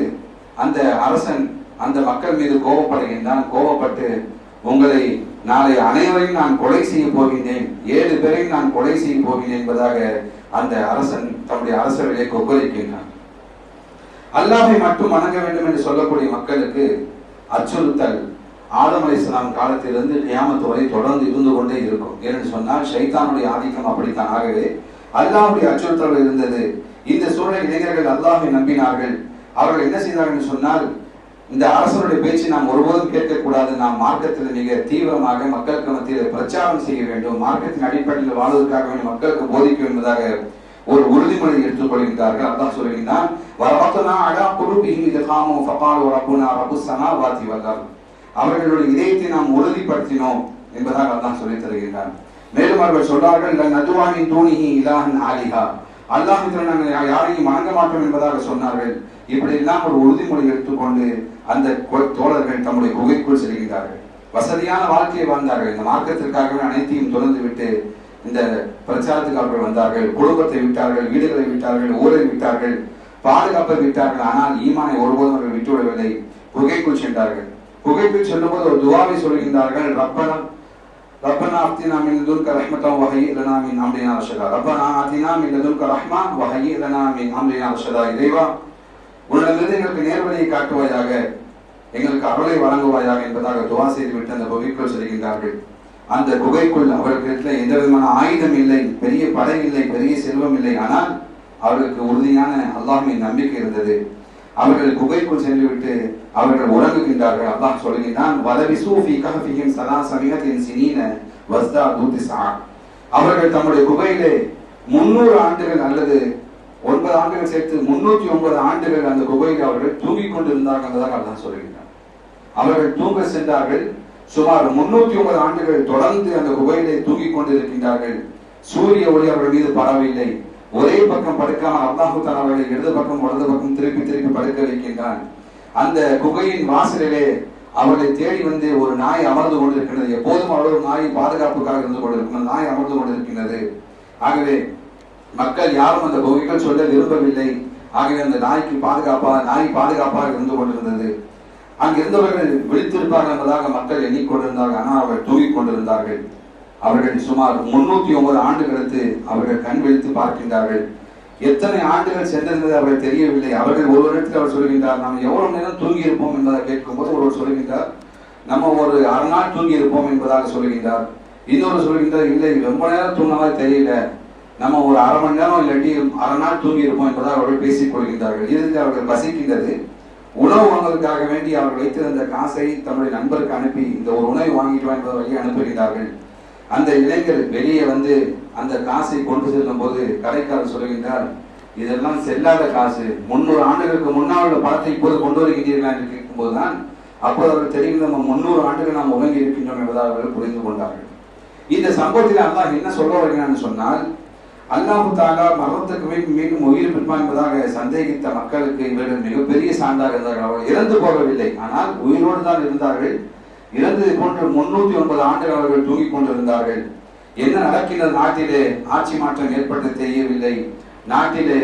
அந்த அரசன் அந்த மக்கள் மீது கோபப்படுகின்றான். கோபப்பட்டு, உங்களை நாளை அனைவரையும் நான் கொலை செய்ய போகின்றேன், 7 பேரையும் நான் கொலை செய்ய போகின்றேன் என்பதாக அந்த அரசன் தன்னுடைய அரசர்களை கொக்கரிக்கின்றான். அல்லாஹை மட்டும் வணங்க வேண்டும் என்று சொல்லக்கூடிய மக்களுக்கு அச்சுறுத்தல் ஆதம் அலைஹிஸ்ஸலாம் காலத்திலிருந்து கியாமத் வரை தொடர்ந்து இருந்து கொண்டே இருக்கும். ஏன்னு சொன்னால் ஷைத்தானுடைய ஆதிக்கம் அப்படித்தான். ஆகவே அல்லாஹ்வுடைய அச்சுறுத்தல் இருந்தது. இந்த சூழல் இளைஞர்கள் அல்லாஹை நம்பினார்கள். அவர்கள் என்ன செய்தார்கள் என்று சொன்னால், இந்த அரசனுடைய பேச்சு நாம் ஒருபோதும் கேட்கக்கூடாது, நாம் மார்க்கத்தில் மிக தீவிரமாக மக்களுக்கு மத்தியில் பிரச்சாரம் செய்ய வேண்டும், மார்க்கத்தின் அடிப்படையில் வாழ்வதற்காக மக்களுக்கு போதிக்கும் என்பதாக ஒரு உறுதிமொழி எடுத்துக் கொள்கின்றார்கள். அல்லாஹ் சொல்கின்றான், வரபத்னா அலா குலூபிஹிம் இத காமு ஃபகாலு ரப்புனா ரப்புஸ் ஸமாவாதி வல் அர்த். அவர்களுடைய இதயத்தை நாம் உறுதிப்படுத்தினோம் என்பதாக அல்லாஹ் சொல்லித் தருகின்றான். மேலும் அவர்கள் சொல்றார்கள், நதுவா மின் தூனிஹி இலாஹன் ஆலிஹா, அல்லாஹ்விற்கு நாங்கள் யாரையும் வணங்க மாட்டோம் என்பதாக சொன்னார்கள். இப்படி எல்லாம் ஒரு உறுதிமொழி எடுத்துக்கொண்டு அந்த தோழர்கள் தம்முடைய குகைக்குள் செல்கின்றார்கள். வசதியான வாழ்க்கையை வாழ்ந்தார்கள். இந்த மார்க்கத்திற்காகவே அனைத்தையும் தொடர்ந்து விட்டு இந்த பிரச்சாரத்துக்கு அவர்கள் வந்தார்கள். குடும்பத்தை விட்டார்கள், வீடுகளை விட்டார்கள், ஊரை விட்டார்கள், பாதுகாப்பை விட்டார்கள். ஆனால் ஈமானை ஒருபோதும் அவர்கள் விட்டுவிடவில்லை. குகைக்குள் சென்றார்கள். குகைக்குள் செல்லும் போது ஒரு துவாவை சொல்கின்றார்கள், ரப்பனா ஆத்தினா மின் லதுன்க ரஹ்மத்தன் வஹய்யிஅ் லனா மின் அம்ரினா ரஷதா. ரப்பனா ஆத்தினா மின் லதுன்க ரஹ்மா வஹய்யிஅ் லனா மின் அம்ரினா ரஷதா. இறைவா, உன்னிடமிருந்து எங்களுக்கு நேர்வழியை காட்டுவாயாக, எங்களுக்கு அருளை வழங்குவாயாக என்பதாக துவா செய்துவிட்டு அந்த குகைக்குள் செல்கின்றார்கள். அந்த குகைக்குள் அவர்களுக்கு எந்த விதமான ஆயுதம் இல்லை, பெரிய படை இல்லை, பெரிய செல்வம் இல்லை. ஆனால் அவர்களுக்கு உறுதியான அல்லாஹ்வின் நம்பிக்கை இருந்தது. அவர்கள் குகைக்குள் சென்றுவிட்டு அவர்கள் உறங்குகின்றார்கள். அல்லாஹ் சொல்கின்றான், வலபிஸூ ஃபீ கஹ்ஃபிஹிம் ஸலாஸமியத்தின் ஸினீன வஸ்தாது திஸ்ஆ. அவர்கள் தம்முடைய குகையிலே 300 ஆண்டுகள் அல்லது 9 ஆண்டுகள் சேர்த்து 309 ஆண்டுகள் அந்த குகையில் அவர்கள் தூங்கிக் கொண்டிருந்தார்கள் என்பதாக அல்லாஹ் சொல்கின்றான். அவர்கள் தூங்க சென்றார்கள். சுமார் 309 ஆண்டுகள் தொடர்ந்து அந்த குகையிலே தூங்கிக் கொண்டிருக்கின்றார்கள். சூரிய ஒளி அவர்கள் மீது படவில்லை. ஒரே பக்கம் படுக்காமல் அல்லாஹ் தஆலா அவர்களை இடது பக்கம் வலது பக்கம் திருப்பி திருப்பி படுக்க வைக்கின்றான். அந்த குகையின் வாசலிலே அவர்களை தேடி வந்து ஒரு நாய் அமர்ந்து கொண்டிருக்கின்றது. எப்போதும் அவர்கள் நாய் பாதுகாப்புக்காக இருந்து கொண்டிருக்கும் நாய் அமர்ந்து கொண்டிருக்கின்றது. ஆகவே மக்கள் யாரும் அந்த குகைகள் சொல்ல விரும்பவில்லை. ஆகவே அந்த நாய் பாதுகாப்பாக இருந்து கொண்டிருந்தது. அங்கிருந்தவர்கள் விழித்திருப்பார்கள் என்பதாக மக்கள் எண்ணிக்கொண்டிருந்தார்கள். ஆனால் அவர்கள் தூங்கிக் கொண்டிருந்தார்கள். அவர்கள் சுமார் 309 ஆண்டுகளுக்கு அவர்கள் கண் விழித்து பார்க்கின்றார்கள். எத்தனை ஆண்டுகள் சென்றிருந்தது அவர்கள் தெரியவில்லை. அவர்கள் ஒரு இடத்தில் அவர் சொல்கின்றார், நாம் எவ்வளவு நேரம் தூங்கி இருப்போம் என்பதை கேட்கும் போது ஒருவர் சொல்கின்றார், நம்ம ஒரு அரை நாள் தூங்கி இருப்போம் என்பதாக சொல்கின்றார். இன்னொரு சொல்கின்றார், இல்லை ரொம்ப நேரம் தூங்கினதா தெரியல, நம்ம ஒரு அரை மணி நேரம் இல்லாட்டி அரை நாள் தூங்கி இருப்போம் என்பதாக அவர்கள் பேசிக் கொள்கின்றார்கள். இறுதியில் அவர்கள் பசிக்கின்றது. உணவு வாங்குவதற்காக வேண்டி அவர்கள் வைத்திருந்த காசை தன்னுடைய நண்பருக்கு அனுப்பி இந்த ஒரு உணவை வாங்கிட்டு வா என்பதை வழியை அனுப்புகின்றார்கள். அந்த இளைஞர் வெளியே வந்து அந்த காசை கொண்டு செல்லும் போது கடைக்காரர் சொல்கின்றார், இதெல்லாம் செல்லாத காசு, 300 ஆண்டுகளுக்கு முன்னால் உள்ள பணத்தை இப்போது கொண்டு வருகின்றீர்களா என்று கேட்கும் போதுதான் அப்போது அவர்கள் தெரியும், நம்ம 300 ஆண்டுகள் நாம் உறங்கி இருக்கின்றோம் என்பதை அவர்கள் புரிந்து கொண்டார்கள். இந்த சம்பவத்தில் அல்லாஹ் என்ன சொல்ல வருகிறான்னு சொன்னால், அல்லாஹ் தஆலா மரணத்துக்கு மீண்டும் உயிர் பிற்பான் என்பதாக சந்தேகித்த மக்களுக்கு இவர்கள் மிகப்பெரிய சான்றாக இருந்தார்கள். அவர்கள் இறந்து போகவில்லை, ஆனால் உயிரோடு தான் இருந்தார்கள். இறந்தது போன்று 309 ஆண்டுகள் அவர்கள் தூங்கிக் கொண்டிருந்தார்கள். என்ன நடக்கின்றது? நாட்டிலே ஆட்சி மாற்றம் ஏற்பட்டு தெரியவில்லை. நாட்டிலே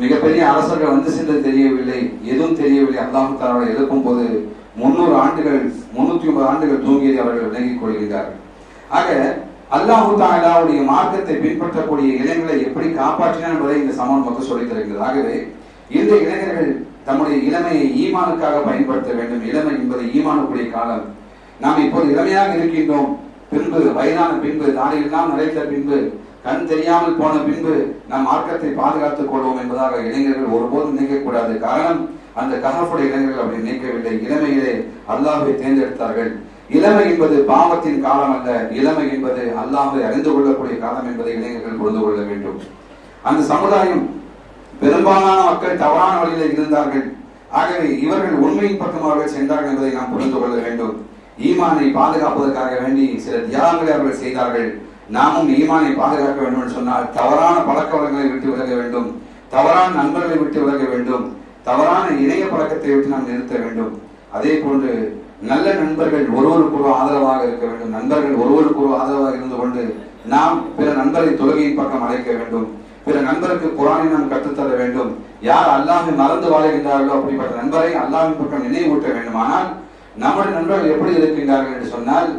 மிகப்பெரிய அரசர்கள் வந்து சென்று தெரியவில்லை. எதுவும் தெரியவில்லை. அல்லாஹ் தஆலா எழுப்பும் போது 309 ஆண்டுகள் தூங்கியதை அவர்கள் விளங்கிக் கொள்கிறார்கள். ஆக அல்லாஹ் தஆலாவுடைய மார்க்கத்தை பின்பற்றக்கூடிய இளைஞர்களை எப்படி காப்பாற்றினார் என்பதை இந்த சம்பவம் நமக்கு சொல்லித் தருகிறது. ஆகவே இந்த இளைஞர்கள் தம்முடைய இளமையை ஈமானுக்காக பயன்படுத்த வேண்டும். இளமை என்பது ஈமானுக்குரிய காலம். நாம் இப்போது இளமையாக இருக்கின்றோம். பின்பு வயதான பின்பு, தாடியெல்லாம் நரைத்த பின்பு, கண் தெரியாமல் போன பின்பு நாம் மார்க்கத்தை பாதுகாத்துக் கொள்வோம் என்பதாக இளைஞர்கள் ஒருபோதும் நினைக்கக்கூடாது. காரணம், அந்த கஹஃபுடைய இளைஞர்கள் அப்படி நினைக்கவில்லை. இளமையிலே அல்லாஹ்வை தேர்ந்தெடுத்தார்கள். இளமை என்பது பாவத்தின் காலம் அல்ல. இளமை என்பது அல்லாஹ்வை அறிந்து கொள்ளக்கூடிய காலம் என்பதை இளைஞர்கள் புரிந்து கொள்ள வேண்டும். அந்த சமுதாயம் பெரும்பாலான மக்கள் தவறான வழியில் இருந்தார்கள். ஆகவே இவர்கள் உண்மையின் பக்கம் அவர்கள் சென்றார்கள் என்பதை நாம் புரிந்து கொள்ள வேண்டும். ஈமானை பாதுகாப்பதற்காக வேண்டி சில தியாகங்களை அவர்கள் செய்தார்கள். நாமும் ஈமானை பாதுகாக்க வேண்டும் என்று சொன்னால் தவறான பழக்க வழக்கங்களை விட்டு விலக வேண்டும், தவறான நண்பர்களை விட்டு விலக வேண்டும், தவறான இணைய பழக்கத்தை விட்டு நாம் நிறுத்த வேண்டும். அதே போன்று நல்ல நண்பர்கள் ஒருவருக்கு ஆதரவாக இருக்க வேண்டும். நண்பர்கள் ஒருவருக்கு ஆதரவாக இருந்து கொண்டு நாம் பிற நண்பரை தொழுகையின் பக்கம் அழைக்க வேண்டும். பிற நண்பருக்கு குர்ஆனை நாம் கற்றுத்தர வேண்டும். யார் அல்லாஹ்வை மறந்து வாழ்கின்றார்களோ அப்படிப்பட்ட நண்பரை அல்லாஹ்வின் பக்கம் நினைவூட்ட வேண்டும். ஆனால் நம்முடைய நண்பர்கள் எப்படி இருக்கின்றார்கள் என்று சொன்னால்,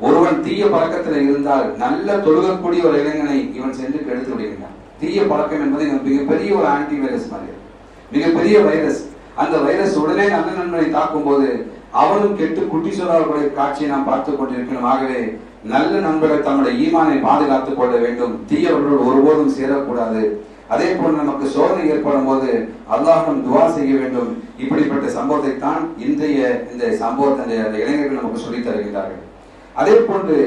ஒருவன் தீய பழக்கத்தில் இருந்தால் நல்ல தொழுகக்கூடிய ஒரு இளைஞனை இவன் சென்று கெடுத்து விடுகின்றான். தீய பழக்கம் என்பது மிகப்பெரிய ஒரு ஆன்டி வைரஸ் மாதிரி, மிகப்பெரிய வைரஸ். அந்த வைரஸ் உடனே நல்ல நண்பனை தாக்கும் போது அவனும் கெட்டு குட்டி சொல்லாக்கூடிய காட்சியை நாம் பார்த்துக் கொண்டிருக்கணும். ஆகவே நல்ல நண்பர்கள் தம்முடைய ஈமானை பாதுகாத்துக் கொள்ள வேண்டும். தீயவர்களோடு ஒருபோதும் சேரக்கூடாது. அதே போல் நமக்கு சோதனை ஏற்படும் போது அல்லாஹ்விடம் துஆ செய்ய வேண்டும். இப்படிப்பட்ட சம்பவத்தை தான் இன்றைய இந்த சம்பவத்தை அந்த இளைஞர்கள் நமக்கு சொல்லித் தருகிறார்கள். அதே போன்று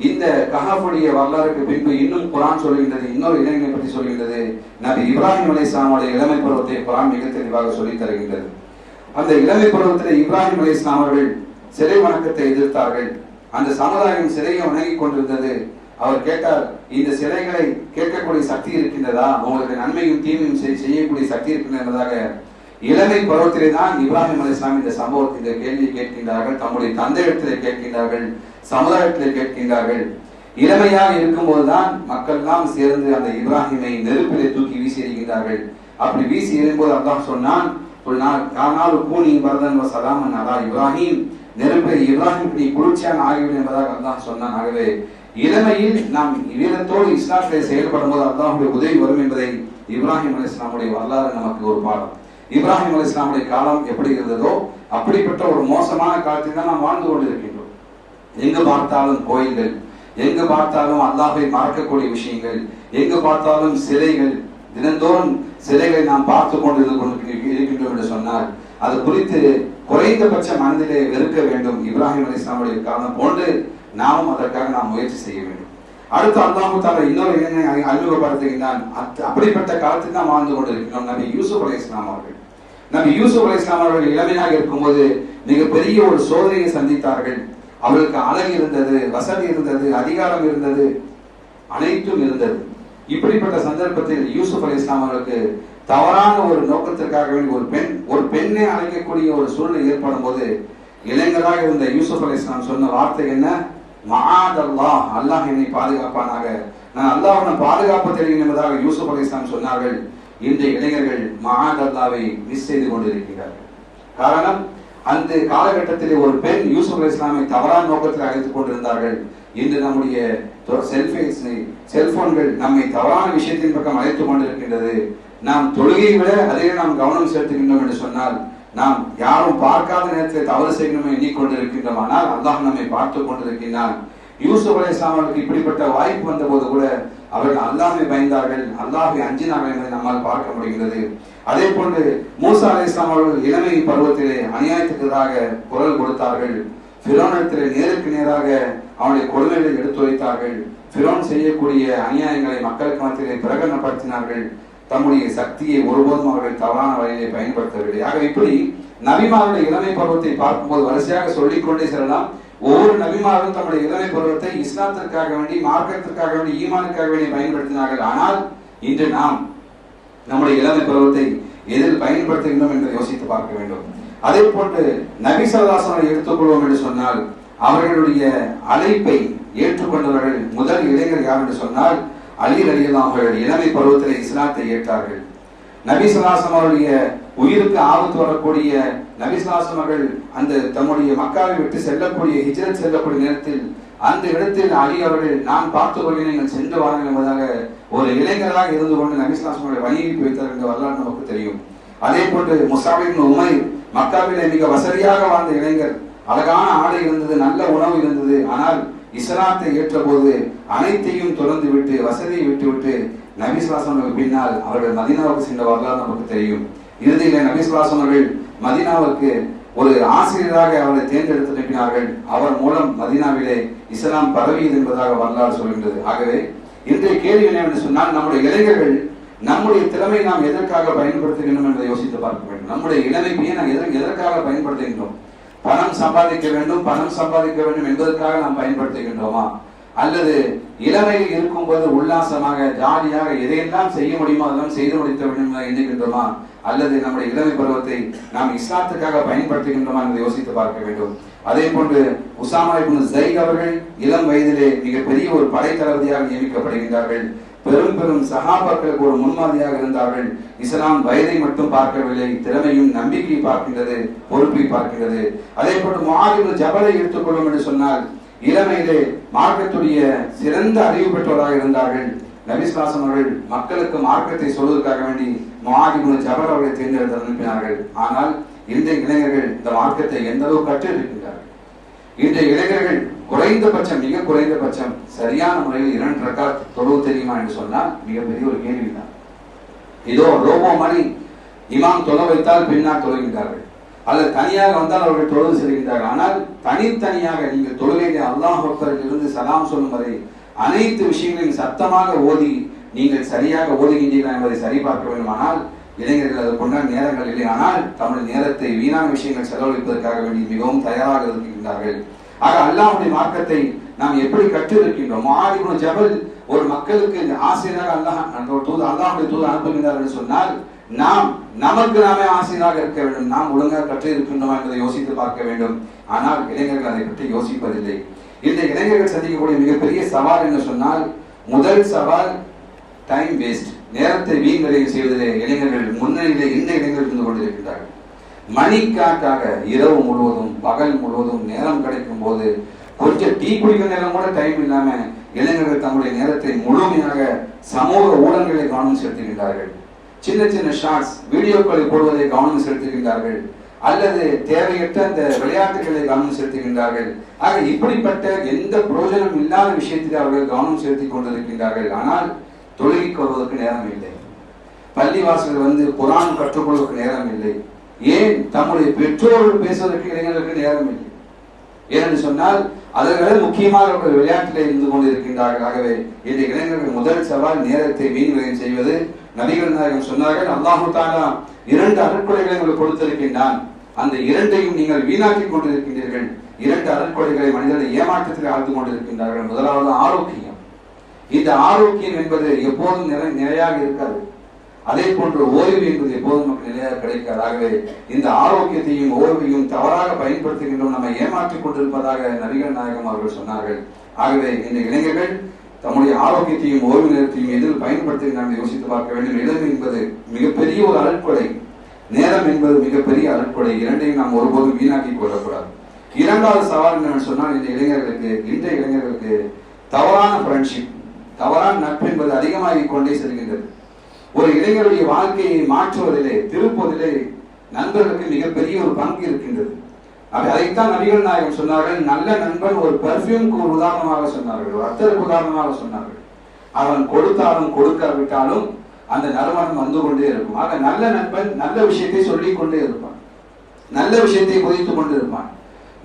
இந்த கஹஃபுடைய வரலாறுக்கு பின்பு இன்னும் குர்ஆன் சொல்கின்றது, இன்னொரு இளைஞனை பற்றி சொல்கின்றது. நபி இப்ராஹிம் அலைஹிஸ்ஸலாமுடைய இளமை பருவத்தை குர்ஆன் மிக தெளிவாக சொல்லித் தருகின்றது. அந்த இளமை பருவத்தில் இப்ராஹிம் அலைஹிஸ்ஸலாம் அவர்கள் சிலை வணக்கத்தை எதிர்த்தார்கள். அந்த சமுதாயம் சிலையை வணங்கிக் கொண்டிருந்தது. அவர் கேட்டார், இந்த சிலைகளை கேட்கக்கூடிய சக்தி இருக்கின்றதா, உங்களுக்கு நன்மையும் தீமையும் செய்யக்கூடிய சக்தி இருக்கின்றதாக. இளமை பருவத்திலே தான் இப்ராஹிம் அலைஹிஸ்ஸலாம் இந்த சம்பவத்தை, இந்த கேள்வியை கேட்கின்றார்கள். தம்முடைய தந்தையிடத்திலே கேட்கின்றார்கள், சமுதாயத்திலே கேட்கின்றார்கள். இளமையாக இருக்கும்போதுதான் மக்கள் எல்லாம் சேர்ந்து அந்த இப்ராஹிமை நெருப்பிலே தூக்கி வீசி எறிகின்றார்கள். அப்படி வீசி எறியும்போது அல்லாஹ் சொன்னான், கூனி பர்தன் வ சலாமன் அலா இப்ராஹிம், நெருப்பை இப்ராஹிம் நீ குளிர்ச்சியான ஆகிவிடும் என்பதாக அல்லாஹ் சொன்னான். ஆகவே இளமையில் நாம் வீரத்தோடு இஸ்லாத்திலே செயல்படும் போது அல்லாஹ்வுடைய உதவி வரும் என்பதை இப்ராஹிம் அலைஹிஸ்ஸலாமுடைய வரலாறு நமக்கு ஒரு பாடம். இப்ராஹிம் அலைஹிஸ்ஸலாமுடைய காலம் எப்படி இருந்ததோ அப்படிப்பட்ட ஒரு மோசமான காலத்தில் தான் நாம் வாழ்ந்து கொண்டிருக்கின்றோம். எங்கு பார்த்தாலும் கோயில்கள், எங்கு பார்த்தாலும் அல்லாஹ்வை மறக்கக்கூடிய விஷயங்கள், எங்கு பார்த்தாலும் சிலைகள், தினந்தோறும் சிலைகளை நாம் பார்த்து கொண்டிருக்கின்றோம் என்று சொன்னால் அது குறித்து குறைந்தபட்ச மனதிலே வெறுக்க வேண்டும். இப்ராஹிம் அலைஹிஸ்ஸலாமுடைய காலம் போன்று நாமும் அதற்காக நாம் முயற்சி செய்ய வேண்டும். அடுத்து அல்லாஹ் தஆலா இன்னொரு இளைஞனை அறிமுகப்படுத்துகின்றான். அப்படிப்பட்ட காலத்தில் தான் வாழ்ந்து கொண்டிருக்கிறோம். நபி யூசுப் அலைஹிஸ்ஸலாம் அவர்கள், நபி யூசுப் அலைஹிஸ்ஸலாம் அவர்கள் இளமையாக இருக்கும்போது மிகப்பெரிய ஒரு சோதனையை சந்தித்தார்கள். அவர்களுக்கு அழகு இருந்தது, வசதி இருந்தது, அதிகாரம் இருந்தது, அனைத்தும் இருந்தது. இப்படிப்பட்ட சந்தர்ப்பத்தில் யூசுப் அலைஹிஸ்ஸலாம் அவர்களுக்கு தவறான ஒரு நோக்கத்திற்காக வேண்டி ஒரு பெண்ணை அழைக்கக்கூடிய ஒரு சூழ்நிலை ஏற்படும் போது இளைஞராக இருந்த யூசுப் அலைஹிஸ்ஸலாம் சொன்ன வார்த்தை என்ன? மஆதல்லாஹ், அல்லாஹ் என்னை பாதுகாப்பானாக, நான் அல்லாஹ்வை பாதுகாப்பு தெரியும் என்பதாக யூசுப் அலைஹிஸ்ஸலாம் சொன்னார்கள். இன்றைய இளைஞர்கள் மஆதல்லாஹ்வை மிஸ் செய்து கொண்டிருக்கிறார்கள். காரணம், அந்த காலகட்டத்திலே ஒரு பெண் யூசுப் அலைஹிஸ்ஸலாமை தவறான நோக்கத்தில் அழைத்துக் கொண்டிருந்தார்கள். இன்று நம்முடைய செல்போன்கள் நம்மை தவறான விஷயத்தின் பக்கம் அழைத்துக் கொண்டிருக்கின்றது. நாம் தொழுகையை விட அதிலே நாம் கவனம் செலுத்துகின்றோம் என்று சொன்னால், நாம் யாரும் பார்க்காத நேரத்தில் தவறு செய்யணும் எண்ணிக்கொண்டிருக்கின்றோம். ஆனால் அல்லாஹ் நம்மை பார்த்துக் கொண்டிருக்கின்றான். யூசுப் அலைஹிஸ்ஸலாம் அவர்களுக்கு இப்படிப்பட்ட வாய்ப்பு வந்த போது கூட அவர்கள் அல்லாஹ்வை பயந்தார்கள், அல்லாஹ்வை அஞ்சினார்கள் என்பதை நம்மால் பார்க்க முடிகிறது. அதே போன்று மூசா அலைஹிஸ்ஸலாம் அவர்கள் இளமை பருவத்திலே அநியாயத்துக்கு எதிராக குரல் கொடுத்தார்கள். ஃபிரௌனிடத்திலே நேருக்கு நேராக அவனுடைய கொடுமைகளை எடுத்துரைத்தார்கள். ஃபிரௌன் செய்யக்கூடிய அநியாயங்களை மக்களுக்கு மத்தியிலே பிரகடனப்படுத்தினார்கள். தம்முடைய சக்தியை ஒருபோதும் அவர்கள் தவறான வழியிலே பயன்படுத்தவில்லை. ஆக இப்படி நபிமாருடைய இளமை பருவத்தை பார்க்கும்போது வரிசையாக சொல்லிக்கொண்டே செல்லலாம். ஒவ்வொரு நபிமாரும் தம்முடைய இளமை பருவத்தை இஸ்லாத்திற்காக வேண்டி, மார்க்கத்திற்காக வேண்டி, ஈமானுக்காக வேண்டி பயன்படுத்தினார்கள். ஆனால் இன்று நாம் நம்முடைய இளமை பருவத்தை எதில் பயன்படுத்துகின்றோம் என்று யோசித்து பார்க்க வேண்டும். அதே போன்று நபி ஸல்லல்லாஹு அலைஹி வஸல்லம் எடுத்துக்கொள்வோம் என்று சொன்னால், அவர்களுடைய அழைப்பை ஏற்றுக்கொண்டவர்கள் முதல் இளைஞர் யார் என்று சொன்னால் அலி ரலியல்லாஹு அவர்கள் இளமை பருவத்திலே இஸ்லாத்தை ஏற்றார்கள். நபி ஸல்லல்லாஹு அலைஹி வஸல்லம் அவருடைய உயிருக்கு ஆபத்து வரக்கூடிய நபி ஸல்லல்லாஹு அலைஹி வஸல்லம் அவர்கள் அந்த தம்முடைய மக்காவை விட்டு செல்லக்கூடிய ஹிஜ்ரத் செல்லக்கூடிய நேரத்தில் அந்த இடத்தில் அலி அவர்கள், நான் பார்த்துக் கொள்கிறேன், நீங்கள் சென்று வாருங்கள் என்பதாக ஒரு இளைஞராக இருந்து கொண்டு நபி ஸல்லல்லாஹு அலைஹி வஸல்லம் வழியனுப்பி வைத்தார் என்ற வரலாறு நமக்கு தெரியும். அதே போன்று முஸஅப் இப்னு உமைர், மக்காவிலே மிக வசதியாக வாழ்ந்த இளைஞர், அழகான ஆடை இருந்தது, நல்ல உணவு இருந்தது. ஆனால் இஸ்லாத்தை ஏற்ற போது அனைத்தையும் தொடர்ந்து விட்டு, வசதியை விட்டுவிட்டு நபி ஸல்லல்லாஹு அலைஹி வஸல்லம் பின்னால் அவர்கள் மதீனாவுக்கு சென்ற வரலாறு நமக்கு தெரியும். இறுதியில் நபி ஸல்லல்லாஹு அலைஹி வஸல்லம் அவர்கள் மதீனாவுக்கு ஒரு ஆசிரியராக அவரை தேர்ந்தெடுத்து அனுப்பினார்கள். அவர் மூலம் மதீனாவிலே இஸ்லாம் பரவியது என்பதாக வரலாறு சொல்கின்றது. ஆகவே இன்றைய கேள்வி என்னவென்று சொன்னால், நம்முடைய இளைஞர்கள் நம்முடைய திறமை நாம் எதற்காக பயன்படுத்துகின்றோம் என்பதை யோசித்து பார்க்க வேண்டும். நம்முடைய இளமையை நாம் எதற்காக பயன்படுத்துகின்றோம்? பணம் சம்பாதிக்க வேண்டும் என்பதற்காக நாம் பயன்படுத்துகின்றோமா? அல்லது இளமையில் இருக்கும்போது உல்லாசமாக ஜாலியாக எதையெல்லாம் செய்ய முடியுமோ அதெல்லாம் செய்து முடித்த வேண்டும் எண்ணுகின்றோமா? அல்லது நம்முடைய இளமை பருவத்தை நாம் இஸ்லாத்துக்காக பயன்படுத்துகின்றோமா என்பதை யோசித்து பார்க்க வேண்டும். அதே போன்று உசாமா இப்னு ஸைத் அவர்கள் இளம் வயதிலே மிகப்பெரிய ஒரு படை தளபதியாக நியமிக்கப்படுகின்றார்கள். பெரும் பெரும் சஹாபாக்களுக்கு ஒரு முன்மாதிரியாக இருந்தார்கள். இஸ்லாம் வயதை மட்டும் பார்க்கவில்லை, திறமையும் நம்பிக்கை பார்க்கின்றது, பொறுப்பை பார்க்கின்றது. அதே போன்று முஆத் இப்னு ஜபலை எடுத்துக்கொள்ளும் என்று சொன்னால், இளமையிலே மார்க்கத்துடைய சிறந்த அறிவு பெற்றவராக இருந்தார்கள். நபி ஸல்லல்லாஹு அலைஹி வஸல்லம் அவர்கள் மக்களுக்கு மார்க்கத்தை சொல்வதற்காக வேண்டி முஆத் இப்னு ஜபல் அவர்களை தேர்ந்தெடுத்து அனுப்பினார்கள். ஆனால் இன்றைய இளைஞர்கள் இந்த மார்க்கத்தை எந்த அளவு கற்று இருக்கின்றார்கள்? இன்றைய இளைஞர்கள் குறைந்தபட்சம், மிக குறைந்தபட்சம் சரியான முறையில் 2 ரக்காத் தொழுவ தெரியுமா என்று சொன்னால் மிகப்பெரிய ஒரு கேள்விதான். இதோ ரோபோ மாதிரி இமாம் தொழ வைத்தால் பின்னால் தொழுகின்றார்கள். அல்லது தனியாக வந்தால் அவர்கள் தொழுது செல்கின்றார்கள். ஆனால் தனித்தனியாக நீங்கள் தொழுகையிலே அல்லாஹ் அக்பரில் இருந்து சலாம் சொல்லும் வரை அனைத்து விஷயங்களையும் சத்தமாக ஓதி நீங்கள் சரியாக ஓதுகின்றீர்கள் என்பதை சரிபார்க்க வேண்டுமானால் இளைஞர்கள் அது கொண்ட நேரங்கள் இல்லை. ஆனால் தமிழ் நேரத்தை வீணான விஷயங்கள் செலவழிப்பதற்காக வேண்டி மிகவும் தயாராக இருக்கின்றார்கள். ஆக அல்லாஹ்வுடைய மார்க்கத்தை நாம் எப்படி கற்றிருக்கின்றோம்? முஆத் இப்னு ஜபல் ஒரு மக்களுக்கு ஆசிரியராக அல்லாஹ்வுடைய தூதர் அனுப்புகின்றார் என்று சொன்னால் நாம் நமக்கு நாமே ஆசிரியராக இருக்க வேண்டும். நாம் ஒழுங்காக கற்று இருக்கின்றோம் என்பதை யோசித்து பார்க்க வேண்டும். ஆனால் இளைஞர்கள் அதை பற்றி யோசிப்பதில்லை. இந்த இளைஞர்கள் சந்திக்கக்கூடிய மிகப்பெரிய சவால் என்ன சொன்னால், முதல் சவால் டைம் வேஸ்ட், நேரத்தை வீண் விரயம் செய்வதிலே இளைஞர்கள் முன்னணியிலே இந்த இளைஞர்கள் இருந்து கொண்டிருக்கிறார்கள். மணிக்காட்டாக இரவு முழுவதும் பகல் முழுவதும் நேரம் கிடைக்கும் போது கொஞ்சம் டீ குடிக்கிற நேரம் கூட டைம் இல்லாம இளைஞர்கள் தங்களுடைய நேரத்தை முழுமையாக சமூக ஊடகங்களை கவனம் செலுத்துகின்றார்கள். சின்ன சின்ன ஷார்ட்ஸ் வீடியோக்களை போடுவதை கவனம் செலுத்துகின்றார்கள், அல்லது தேவையற்ற அந்த விளையாட்டுகளை கவனம் செலுத்துகின்றார்கள். ஆக இப்படிப்பட்ட எந்த பிரயோஜனம் இல்லாத விஷயத்தில் அவர்கள் கவனம் செலுத்திக் கொண்டிருக்கின்றார்கள். ஆனால் தொழுகைக்கு வருவதற்கு நேரம் இல்லை, பள்ளிவாசல் வந்து குர்ஆன் கற்றுக்கொள்வதற்கு நேரம் இல்லை. ஏன் தம்முடைய பெற்றோர்கள் பேசுவதற்கு இளைஞர்களுக்கு நேரம் இல்லை? ஏனென்று சொன்னால் அதற்கு முக்கியமாக அவர்கள் விளையாட்டிலே இருந்து கொண்டிருக்கின்றார்கள். ஆகவே இந்த இளைஞர்கள் முதல் சவால் நேரத்தை வீண் விரயம் செய்வது. நபிகள் நாயகம் சொன்னார்கள், அல்லாஹு தஆலா 2 அருட்கொடைகளை உங்களுக்கு கொடுத்திருக்கின்றான், அந்த 2ஐயும் நீங்கள் வீணாக்கி கொண்டிருக்கின்றீர்கள். 2 அருட்கொடைகளை மனிதனை ஏமாற்றத்தில் ஆழ்ந்து கொண்டிருக்கின்றார்கள். முதலாவது ஆரோக்கியம். இந்த ஆரோக்கியம் என்பது எப்போதும் நிலையாக இருக்காது. அதே போன்று ஓய்வு என்பது எப்போதும் நமக்கு நிலையாக கிடைக்காது. ஆகவே இந்த ஆரோக்கியத்தையும் ஓய்வையும் தவறாக பயன்படுத்துகின்றோம், நம்ம ஏமாற்றிக் கொண்டிருப்பதாக நபிகள் நாயகம் அவர்கள் சொன்னார்கள். ஆகவே இந்த இளைஞர்கள் தம்முடைய ஆரோக்கியத்தையும் ஓய்வு நேரத்தையும் எதில் பயன்படுத்துகிறார்கள் யோசித்து பார்க்க வேண்டும். இளமை என்பது மிகப்பெரிய ஒரு அருட்கொடை, நேரம் என்பது மிகப்பெரிய அருட்கொடை. 2ஐயும் நாம் ஒருபோதும் வீணாக்கி கொள்ளக்கூடாது. 2வது சவால் என்னன்னு சொன்னால், இந்த இளைஞர்களுக்கு தவறான ஃப்ரெண்ட்ஷிப், தவறான நட்பு என்பது அதிகமாகிக் கொண்டே செல்கின்றது. ஒரு இளைஞருடைய வாழ்க்கையை மாற்றுவதிலே, திருப்புவதிலே நண்பர்களுக்கு மிகப்பெரிய ஒரு பங்கு இருக்கின்றது. அதைத்தான் நபிகள் நாயகம் சொன்னார்கள், நல்ல நண்பன் ஒரு பெர்ஃபியூம்க்கு ஒரு உதாரணமாக சொன்னார்கள், ஒரு அத்தருக்கு உதாரணமாக சொன்னார்கள். அவன் கொடுத்தாலும் கொடுக்காவிட்டாலும் அந்த நறுமணம் வந்து கொண்டே இருக்கும். ஆக நல்ல நண்பன் நல்ல விஷயத்தை சொல்லிக் கொண்டே இருப்பான், நல்ல விஷயத்தை போதித்துக் கொண்டு இருப்பான்,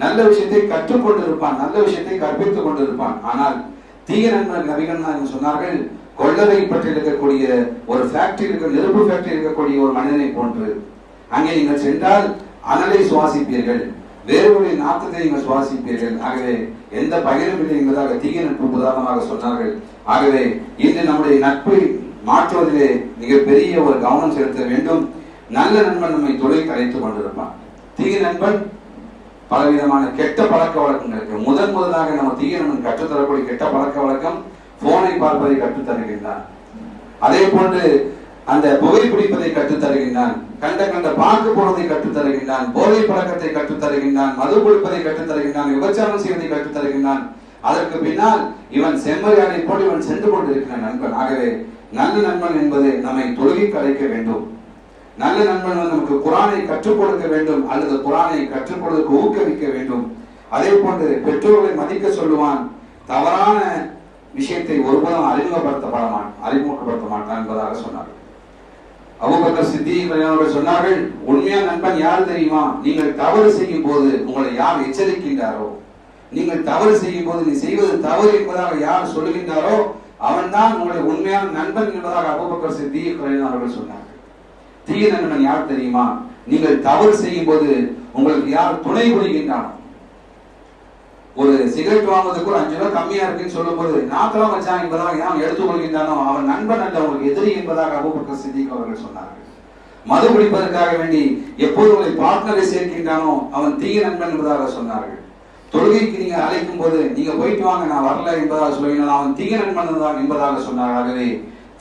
நல்ல விஷயத்தை கற்றுக்கொண்டு இருப்பான், நல்ல விஷயத்தை கற்பித்துக் கொண்டு இருப்பான். ஆனால் தீய நண்பன் நபிகள் நாயகம் சொன்னார்கள், கொள்ளரை பற்றி இருக்கக்கூடிய ஒரு ஃபேக்டரி நெருப்பு ஃபேக்டரி இருக்கக்கூடிய ஒரு மனிதனை போன்று. அங்கே நீங்கள் சென்றால் அனலை சுவாசிப்பீர்கள், வேறுடைய நாட்டத்தை நீங்கள் சுவாசிப்பீர்கள். ஆகவே எந்த பயனும் இல்லை என்பதாக தீய நட்பு உதாரணமாக சொன்னார்கள். ஆகவே இன்று நம்முடைய நட்பை மாற்றுவதிலே மிகப்பெரிய ஒரு கவனம் செலுத்த வேண்டும். நல்ல நண்பன் நம்மை தொழில் கலைத்துக் கொண்டிருப்பான். தீய நண்பன் பலவிதமான கெட்ட பழக்க வழக்கங்களுக்கு முதலாக நம்ம தீய நண்பன் கற்றுத்தரக்கூடிய கெட்ட பழக்க வழக்கம் போனை பார்ப்பதை கற்றுத்தருகின்றான். அதே போன்று அந்த புகைப்பிடிப்பதை கற்றுத்தருகின்றான், கண்ட பாக்கு போடுவதை கற்றுத்தருகின்றான், போதை பழக்கத்தை கற்றுத்தருகின்றான், மது குடிப்பதை கற்றுத்தருகின்றான், விபச்சாரம் செய்வதை கற்றுத்தருகின்றான். அதற்கு பின்னால் இவன் செம்மறியாடை போட்டு இவன் சென்று கொண்டிருக்கிறான் நண்பன். ஆகவே நல்ல நண்பன் என்பது நம்மை தொழுகைக்கு அழைக்க வேண்டும். நல்ல நண்பன் நமக்கு குர்ஆனை கற்றுக் கொடுக்க வேண்டும், அல்லது குர்ஆனை கற்றுக் கொடுக்க ஊக்குவிக்க வேண்டும். அதே போன்று பெற்றோர்களை மதிக்க சொல்லுவான், தவறான விஷயத்தை ஒருபோதும் அறிமுகப்படுத்த மாட்டான் என்பதாக சொன்னார்கள். அபூபக்கர் சித்தீக் அவர்கள் சொன்னார்கள், உண்மையான நண்பன் யார் தெரியுமா? நீங்கள் தவறு செய்யும் போது உங்களை யார் எச்சரிக்கின்றாரோ, நீங்கள் தவறு செய்யும் போது நீ செய்வது தவறு என்பதாக யார் சொல்லுகின்றாரோ அவன் தான் உங்களுடைய உண்மையான நண்பன் என்பதாக அபூபக்கர் சித்தீக் அவர்கள் சொன்னார்கள். தீய நண்பன் யார் தெரியுமா? நீங்கள் தவறு செய்யும் போது உங்களுக்கு யார் துணை புரிகின்றானோ, ஒரு சிகரெட் வாங்குவதற்கு ஒரு 5 ரூபாய் கம்மியா இருக்குன்னு சொல்லும் போது நாத்தலாம் வச்சான் என்பதாக யான் எடுத்துக்கொள்கின்றானோ அவன் நண்பன் அல்ல, உங்களுக்கு எதிரி என்பதாக அபூபக்கர் சித்திக் அவர்கள் சொன்னார்கள். மது குடிப்பதற்காக வேண்டி எப்போது உங்களை பார்ட்னரை சேர்க்கின்றானோ அவன் தீய நண்பன் என்பதாக சொன்னார்கள். தொழுகைக்கு நீங்க அழைக்கும் போது நீங்க போயிட்டு வாங்க நான் வரல என்பதாக சொல்லினால் அவன் தீய நண்பன் தான் என்பதாக சொன்னார். ஆகவே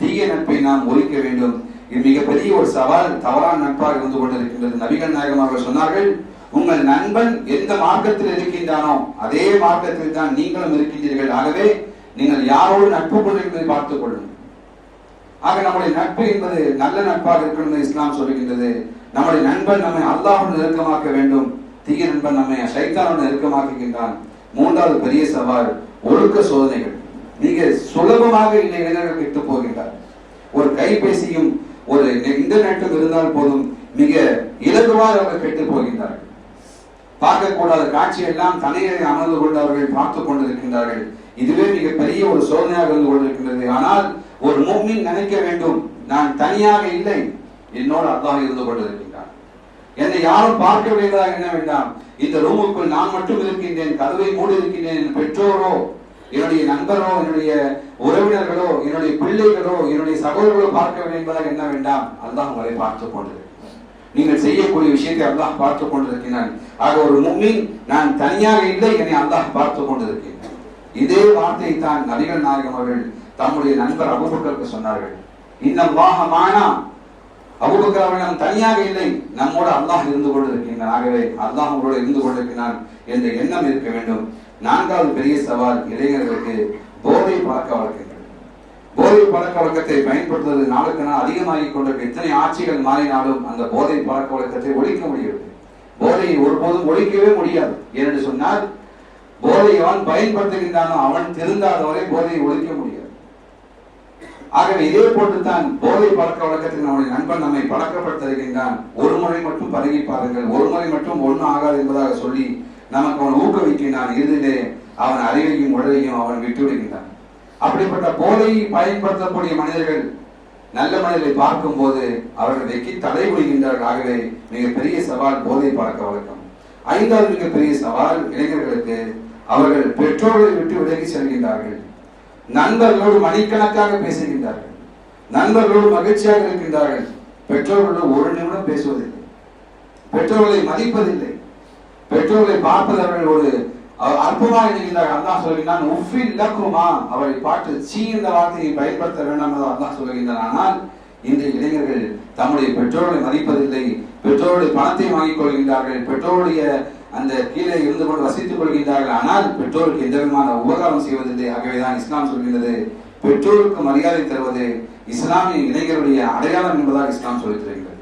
தீய நட்பை நாம் ஒழிக்க வேண்டும். இது மிகப்பெரிய ஒரு சவால், தவறான நட்பாக இருந்து கொண்டிருக்கின்றது. நபிகள் நாயகம் அவர்கள் சொன்னார்கள், உங்கள் நண்பன் எந்த மார்க்கத்தில் இருக்கின்றானோ அதே மார்க்கத்தில் தான் நீங்களும் இருக்கின்றீர்கள். ஆகவே நீங்கள் யாரோடு நட்பு கொண்டிருப்பதை பார்த்துக் கொள்ளுங்கள். ஆக நம்முடைய நட்பு என்பது நல்ல நட்பாக இருக்கணும் இஸ்லாம் சொல்லுகின்றது. நம்முடைய நண்பன் நம்மை அல்லாஹ்வுடன் நெருக்கமாக்க வேண்டும், தீய நண்பன் நம்மை ஷைத்தானுடன் நெருக்கமாக்குகின்றான். 3வது பெரிய சவால் ஒழுக்க சோதனைகள். மிக சுலபமாக இந்த இளைஞர்கள் கெட்டு போகின்றார். ஒரு கைபேசியும் ஒரு இன்டர்நெட்டும் இருந்தால் போதும் மிக இலகுவாக அவர்கள் கெட்டு போகின்றார்கள். பார்க்கக்கூடாத காட்சியெல்லாம் தனியாக அமர்ந்து கொண்டு அவர்கள் பார்த்துக் கொண்டிருக்கின்றார்கள். இதுவே மிக பெரிய ஒரு சோதனையாக இருந்து கொண்டிருக்கின்றது. ஆனால் ஒரு முஃமின் நினைக்க வேண்டும், நான் தனியாக இல்லை, என்னோடு அல்லாஹ் இருந்து கொண்டிருக்கின்றான். என்னை யாரும் பார்க்க வேண்டியதாக என்ன வேண்டாம், இந்த ரூமுக்குள் நான் மட்டும் இருக்கின்றேன், கதவை மூடி இருக்கின்றேன். என் பெற்றோரோ, என்னுடைய நண்பரோ, என்னுடைய உறவினர்களோ, என்னுடைய பிள்ளைகளோ, என்னுடைய சகோதரர்களோ பார்க்க வேண்டியதாக என்ன வேண்டாம், அல்லாஹ் உங்களை பார்த்துக் கொண்டிருக்கிறான். நீங்கள் செய்யக்கூடிய விஷயத்தை அல்லாஹ் பார்த்துக் கொண்டிருக்கிறான். ஆக ஒரு முஃமின், நான் தனியாக இல்லை, என்னை அல்லாஹ் பார்த்துக் கொண்டிருக்கிறான். இதே வார்த்தையை தான் நபிகள் நாயகம் அவர்கள் தம்முடைய நண்பர் அபூபக்கருக்கு சொன்னார்கள். இன்னல்லாஹ மஅனா, அபூபக்கர் அவர்கள் நாம் தனியாக இல்லை, நம்மோடு அல்லாஹ் இருந்து கொண்டிருக்கிறான். ஆகவே அல்லாஹ் உங்களோடு இருந்து கொண்டிருக்கிறான் என்ற எண்ணம் இருக்க வேண்டும். நான்காவது பெரிய சவால் இளைஞர்களுக்கு போதை பழக்க வழக்கங்கள். போதை பழக்க வழக்கத்தை பயன்படுத்துவது நாளுக்கு நாள் அதிகமாகிக் கொண்டிருக்க. எத்தனை ஆட்சிகள் மாறினாலும் அந்த போதை பழக்க வழக்கத்தை ஒழிக்க முடியவில்லை. போதையை ஒருபோதும் ஒழிக்கவே முடியாது. ஏனென்று சொன்னால், போதை அவன் பயன்படுத்துகின்றானோ அவன் திருந்தாதவரை போதையை ஒழிக்க முடியாது. ஆகவே இதே போட்டுத்தான் போதை பழக்க வழக்கத்தில் நம்முடைய நண்பன் நம்மை பழக்கப்படுத்திருக்கின்றான். ஒரு முறை மட்டும் பழகி பாருங்கள், ஒரு முறை மட்டும் ஒன்றும் ஆகாது என்பதாக சொல்லி நமக்கு அவன் ஊக்குவிக்கின்றான். இறுதியிலே அவன் அறிவையும் உடலையும் அவன் விட்டுவிடுகின்றான். அப்படிப்பட்ட போதையை பயன்படுத்தக்கூடிய மனிதர்கள் நல்ல மனிதர்களை பார்க்கும் போது அவர்கள் வெக்கி தலைகுடுகின்றார்கள். ஆகவே மிகப்பெரிய சவால் போதை பழக்க வழக்கம். ஐந்தாவது மிகப்பெரிய சவால் இளைஞர்களுக்கு, அவர்கள் பெற்றோர்களை விட்டு விலகி செல்கின்றார்கள். நண்பர்களோடு மணிக்கணக்காக பேசுகின்றார்கள், நண்பர்களோடு மகிழ்ச்சியாக இருக்கின்றார்கள். பெற்றோர்களோடு ஒரு நிமிடம் பேசுவதில்லை, பெற்றோர்களை மதிப்பதில்லை, பெற்றோர்களை பார்ப்பது அவர்கள் ஒரு அற்புதமாக எண்ணுகின்றார்கள். அல்லாஹ் சொல்கின்றான், உஃபில் லக்குமா, அவரை பார்த்து சீ என்ற வார்த்தையை பயன்படுத்த வேண்டாம் என்று அல்லாஹ் சொல்கின்றான். ஆனால் இன்றைய இளைஞர்கள் தம்முடைய பெற்றோர்களை மதிப்பதில்லை, பெற்றோருடைய பணத்தை வாங்கிக் கொள்கின்றார்கள், பெற்றோருடைய அந்த கீழே இருந்து கொண்டு வசித்துக் கொள்கின்றார்கள். ஆனால் பெற்றோருக்கு எந்த விதமான உபகாரம் செய்வதில்லை. ஆகவேதான் இஸ்லாம் சொல்கின்றது, பெற்றோருக்கு மரியாதை தருவது இஸ்லாமிய இளைஞருடைய அடையாளம் என்பதாக இஸ்லாம் சொல்லி தருகிறது.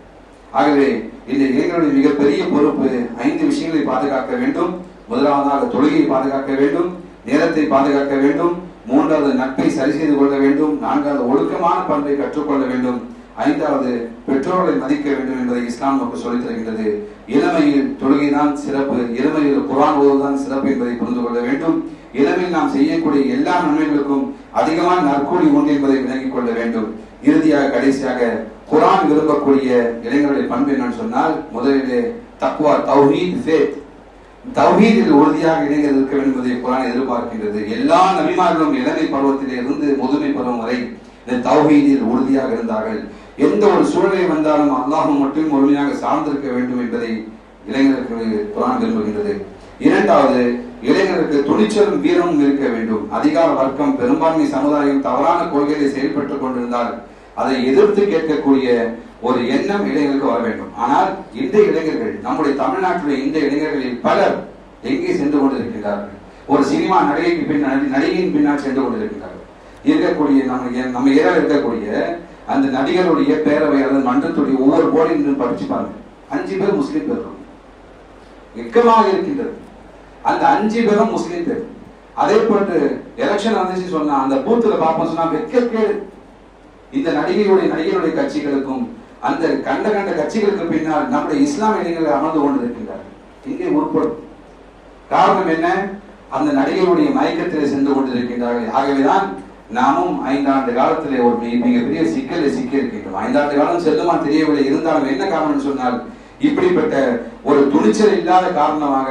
ஆகவே இந்த இளைஞருடைய மிகப்பெரிய பொறுப்பு 5 விஷயங்களை பாதுகாக்க வேண்டும். முதலாவதாக தொழுகையை பாதுகாக்க வேண்டும், நேரத்தை பாதுகாக்க வேண்டும், 3வது நட்பை சரி செய்து கொள்ள வேண்டும், 4வது ஒழுக்கமான பண்பை கற்றுக்கொள்ள வேண்டும், 5வது பெற்றோர்களை மதிக்க வேண்டும் என்பதை இஸ்லாம் நமக்கு சொல்லித் தருகின்றது. இளமையில் தொழுகைதான் சிறப்பு, இளமையில் குர்ஆன் ஓதுவதுதான் சிறப்பு என்பதை புரிந்து கொள்ள வேண்டும். இளமையில் நாம் செய்யக்கூடிய எல்லா நன்மைகளுக்கும் அதிகமான நற்கூலி உண்டு என்பதை விளங்கிக் கொள்ள வேண்டும். இறுதியாக கடைசியாக குர்ஆன் விரும்பக்கூடிய இளைஞருடைய பண்பு என்னன்னு சொன்னால், முதலிலே தக்வா, தௌஹீத், ஃபேத், தௌஹீதில் உறுதியாக இளைஞர் இருக்க வேண்டும் என்பதை குர்ஆன் எதிர்பார்க்கின்றது. எல்லா நபிமார்களும் இளமை பருவத்திலே இருந்து முதுமை பருவம் வரை இந்த தௌஹீதில் உறுதியாக இருந்தார்கள். எந்த ஒரு சூழ்நிலை வந்தாலும் அல்லாஹ் மட்டும் முழுமையாக சார்ந்திருக்க வேண்டும் என்பதை இளைஞர்களுக்கு குர்ஆன் விரும்புகின்றது. 2வது, இளைஞருக்கு துணிச்சலும் வீரமும் இருக்க வேண்டும். அதிகார வர்க்கம், பெரும்பான்மை சமுதாயம் தவறான கொள்கைகளை செயல்பட்டுக் கொண்டிருந்தால் அதை எதிர்த்து கேட்கக்கூடிய ஒரு எண்ணம் இளைஞர்களுக்கு வர வேண்டும். ஆனால் இந்த இளைஞர்கள், நம்முடைய தமிழ்நாட்டுடைய இந்த இளைஞர்களில் பலர் எங்கே சென்று கொண்டிருக்கின்றார்கள்? ஒரு சினிமா நடிகையின் பின்னால் சென்று கொண்டிருக்கின்றார்கள். இருக்கக்கூடிய நம்ம ஏரியாவில் இருக்கக்கூடிய அந்த நடிகருடைய பேரவை அல்லது மன்றத்துடைய ஒவ்வொரு போர்டில் படிச்சு பாருங்க, 5 பேர் முஸ்லீம் பேர் வெக்கமாக இருக்கின்றது. அந்த 5 பேரும் முஸ்லீம் பேர். அதே போன்று எலெக்ஷன் வந்துச்சு சொன்னா அந்த பூத்துல பார்ப்போம் சொன்னா வெக்கக்கேடு. இந்த நடிகருடைய கட்சிகளுக்கும் அந்த கண்ட கட்சிகளுக்கு பின்னால் நம்முடைய இஸ்லாமிய இளைஞர்கள் அமர்ந்து கொண்டிருக்கின்றார்கள். இங்கே உட்படும் காரணம் என்ன? அந்த நடிகருடைய மயக்கத்திலே சென்று கொண்டிருக்கின்றார்கள். ஆகவேதான் நாமும் 5 ஆண்டு காலத்திலே ஒரு மிகப்பெரிய சிக்கலை சிக்கி இருக்கின்றோம். 5 ஆண்டு காலம் செல்லுமா தெரியவில்லை. இருந்தாலும் என்ன காரணம் சொன்னால், இப்படிப்பட்ட ஒரு துணிச்சல் இல்லாத காரணமாக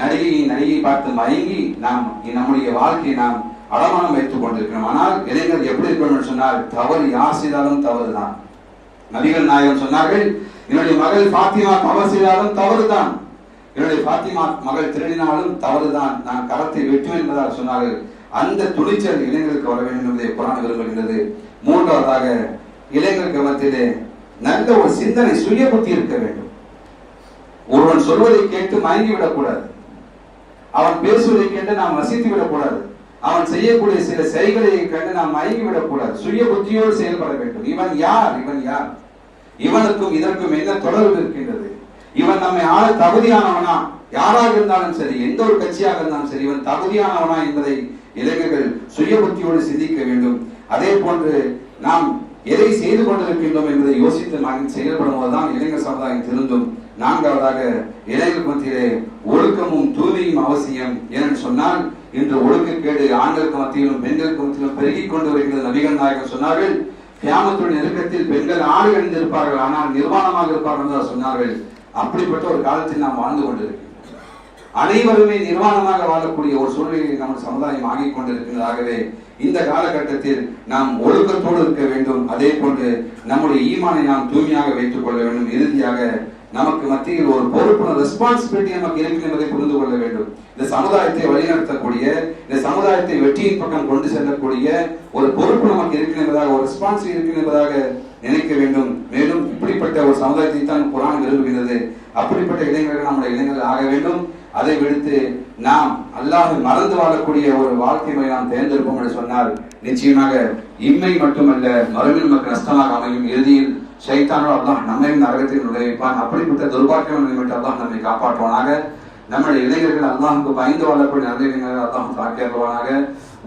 நடிகை பார்த்து மயங்கி நாம் நம்முடைய வாழ்க்கையை நாம் அடமானம் வைத்துக் கொண்டிருக்கிறோம். ஆனால் இளைஞர் எப்படி இருக்கணும் சொன்னால், தவறு யார் செய்தாலும் தவறுதான். நபிகள் நாயகம் சொன்னார்கள், என்னுடைய மகள் பாத்திமா தவறு செய்தாலும் தவறுதான், என்னுடைய பாத்திமா மகள் திருடினாலும் தவறுதான், நான் கரத்தை வெட்டுவேன் என்பதாக சொன்னார்கள். அந்த துணிச்சல் இளைஞருக்கு வர வேண்டும் என்பதை குர்ஆன் விரும்புகின்றது. 3வதாக, இளைஞருக்கு மத்தியிலே நல்ல ஒரு சிந்தனை, சுய புத்தி இருக்க வேண்டும். ஒருவன் சொல்வதை கேட்டு மயங்கி விடக்கூடாது, அவன் பேசுவதை கேட்டு நாம் ரசித்து விடக்கூடாது, அவன் செய்யக்கூடிய சில செயல்களை கண்டு நாம் மயங்கி விடக்கூடாது. சுய புத்தியோடு செயல்பட வேண்டும். இவன் யார், இவனுக்கும் இதற்கும் என்ன தொடர்பு இருக்கின்றது, இவன் நம்மை ஆள தகுதியானவனா, யாராக இருந்தாலும் சரி, எந்த ஒரு கட்சியாக இருந்தாலும் சரி, இவன் தகுதியானவனா என்பதை இளைஞர்கள் சுய புத்தியோடு சிந்திக்க வேண்டும். அதே போன்று நாம் எதை செய்து கொண்டிருக்கின்றோம் என்பதை யோசித்து நாங்கள் செயல்படும் போதுதான் இளைஞர் சமுதாயம் திருந்தும். நான்காவதாக, இளைஞர் மத்தியிலே ஒழுக்கமும் தூய்மையும் அவசியம். ஏனென்று சொன்னால் இன்று ஒழுக்கக்கேடு ஆண்களுக்கு மத்தியிலும் பெண்களுக்கு மத்தியிலும் பெருகிக் கொண்டு வருகிறது. நபிகள் நாயகம் சொன்னார்கள், கியாமத்துடைய நெருக்கத்தில் பெண்கள் ஆடை அணிந்திருப்பார்கள், ஆனால் நிர்வாணமாக இருப்பார்கள் என்று சொன்னார்கள். அப்படிப்பட்ட ஒரு காலத்தில் நாம் வாழ்ந்து கொண்டிருக்கிறோம். அனைவருமே நிர்வாணமாக வாழக்கூடிய ஒரு சூழ்நிலையை நமது சமுதாயம் ஆகிக் கொண்டிருக்கிறதாகவே இந்த காலகட்டத்தில் நாம் ஒழுக்கத்தோடு இருக்க வேண்டும். அதே போன்று நம்முடைய ஈமானை நாம் தூய்மையாக வைத்துக் கொள்ள வேண்டும். இறுதியாக நமக்கு மத்தியில் ஒரு பொறுப்புணர்வு, ரெஸ்பான்சிபிலிட்டி நமக்கு இருக்கு என்பதை புரிந்து கொள்ள வேண்டும். இந்த சமுதாயத்தை வழிநடத்தக்கூடிய, இந்த சமுதாயத்தை வெற்றியின் பக்கம் கொண்டு செல்லக்கூடிய ஒரு பொறுப்பு நமக்கு இருக்கு என்பதாக, ஒரு ரெஸ்பான்சிபிலிட்டி இருக்கு என்பதாக நினைக்க வேண்டும். மேலும் இப்படிப்பட்ட ஒரு சமுதாயத்தை தான் குர்ஆன் விரும்புகிறது. அப்படிப்பட்ட இளைஞர்கள் நம்முடைய இளைஞர்கள் ஆக வேண்டும். அதை விடுத்து நாம் அல்லாஹ்வை மறந்து வாழக்கூடிய ஒரு வாழ்க்கை முறை நாம் தேர்ந்தெடுப்போம் என்று சொன்னால் நிச்சயமாக இம்மை மட்டுமல்ல, மறுமையில் நமக்கு நஷ்டமாக அமையும். இறுதியில் ஷைத்தானோ அல்லாஹ் நம்மையும் நரகத்தில் நுழைவிப்பான். அப்படிப்பட்ட துர்பாக்கியம் நிமிட்டு அல்லாஹ் நம்மை காப்பாற்றுவானாக. நம்முடைய இளைஞர்கள் அல்லாஹுக்கு பயந்து வாழக்கூடிய நல்ல இளைஞர்கள் அல்லாஹ் தாக்கியருவானாக.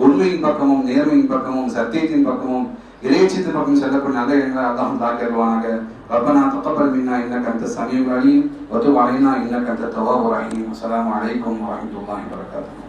உண்மையின் பக்கமும் நேர்மையின் பக்கமும் சத்தியத்தின் பக்கமும் இறைச்சித்தின் பக்கம் செல்லக்கூடிய நல்ல இளைஞர்கள் அல்லாஹ் தாக்கியருவானாக. ربنا تقبل منا انك انت السميع العليم وتب علينا انك انت التواب الرحيم. السلام عليكم ورحمه الله وبركاته.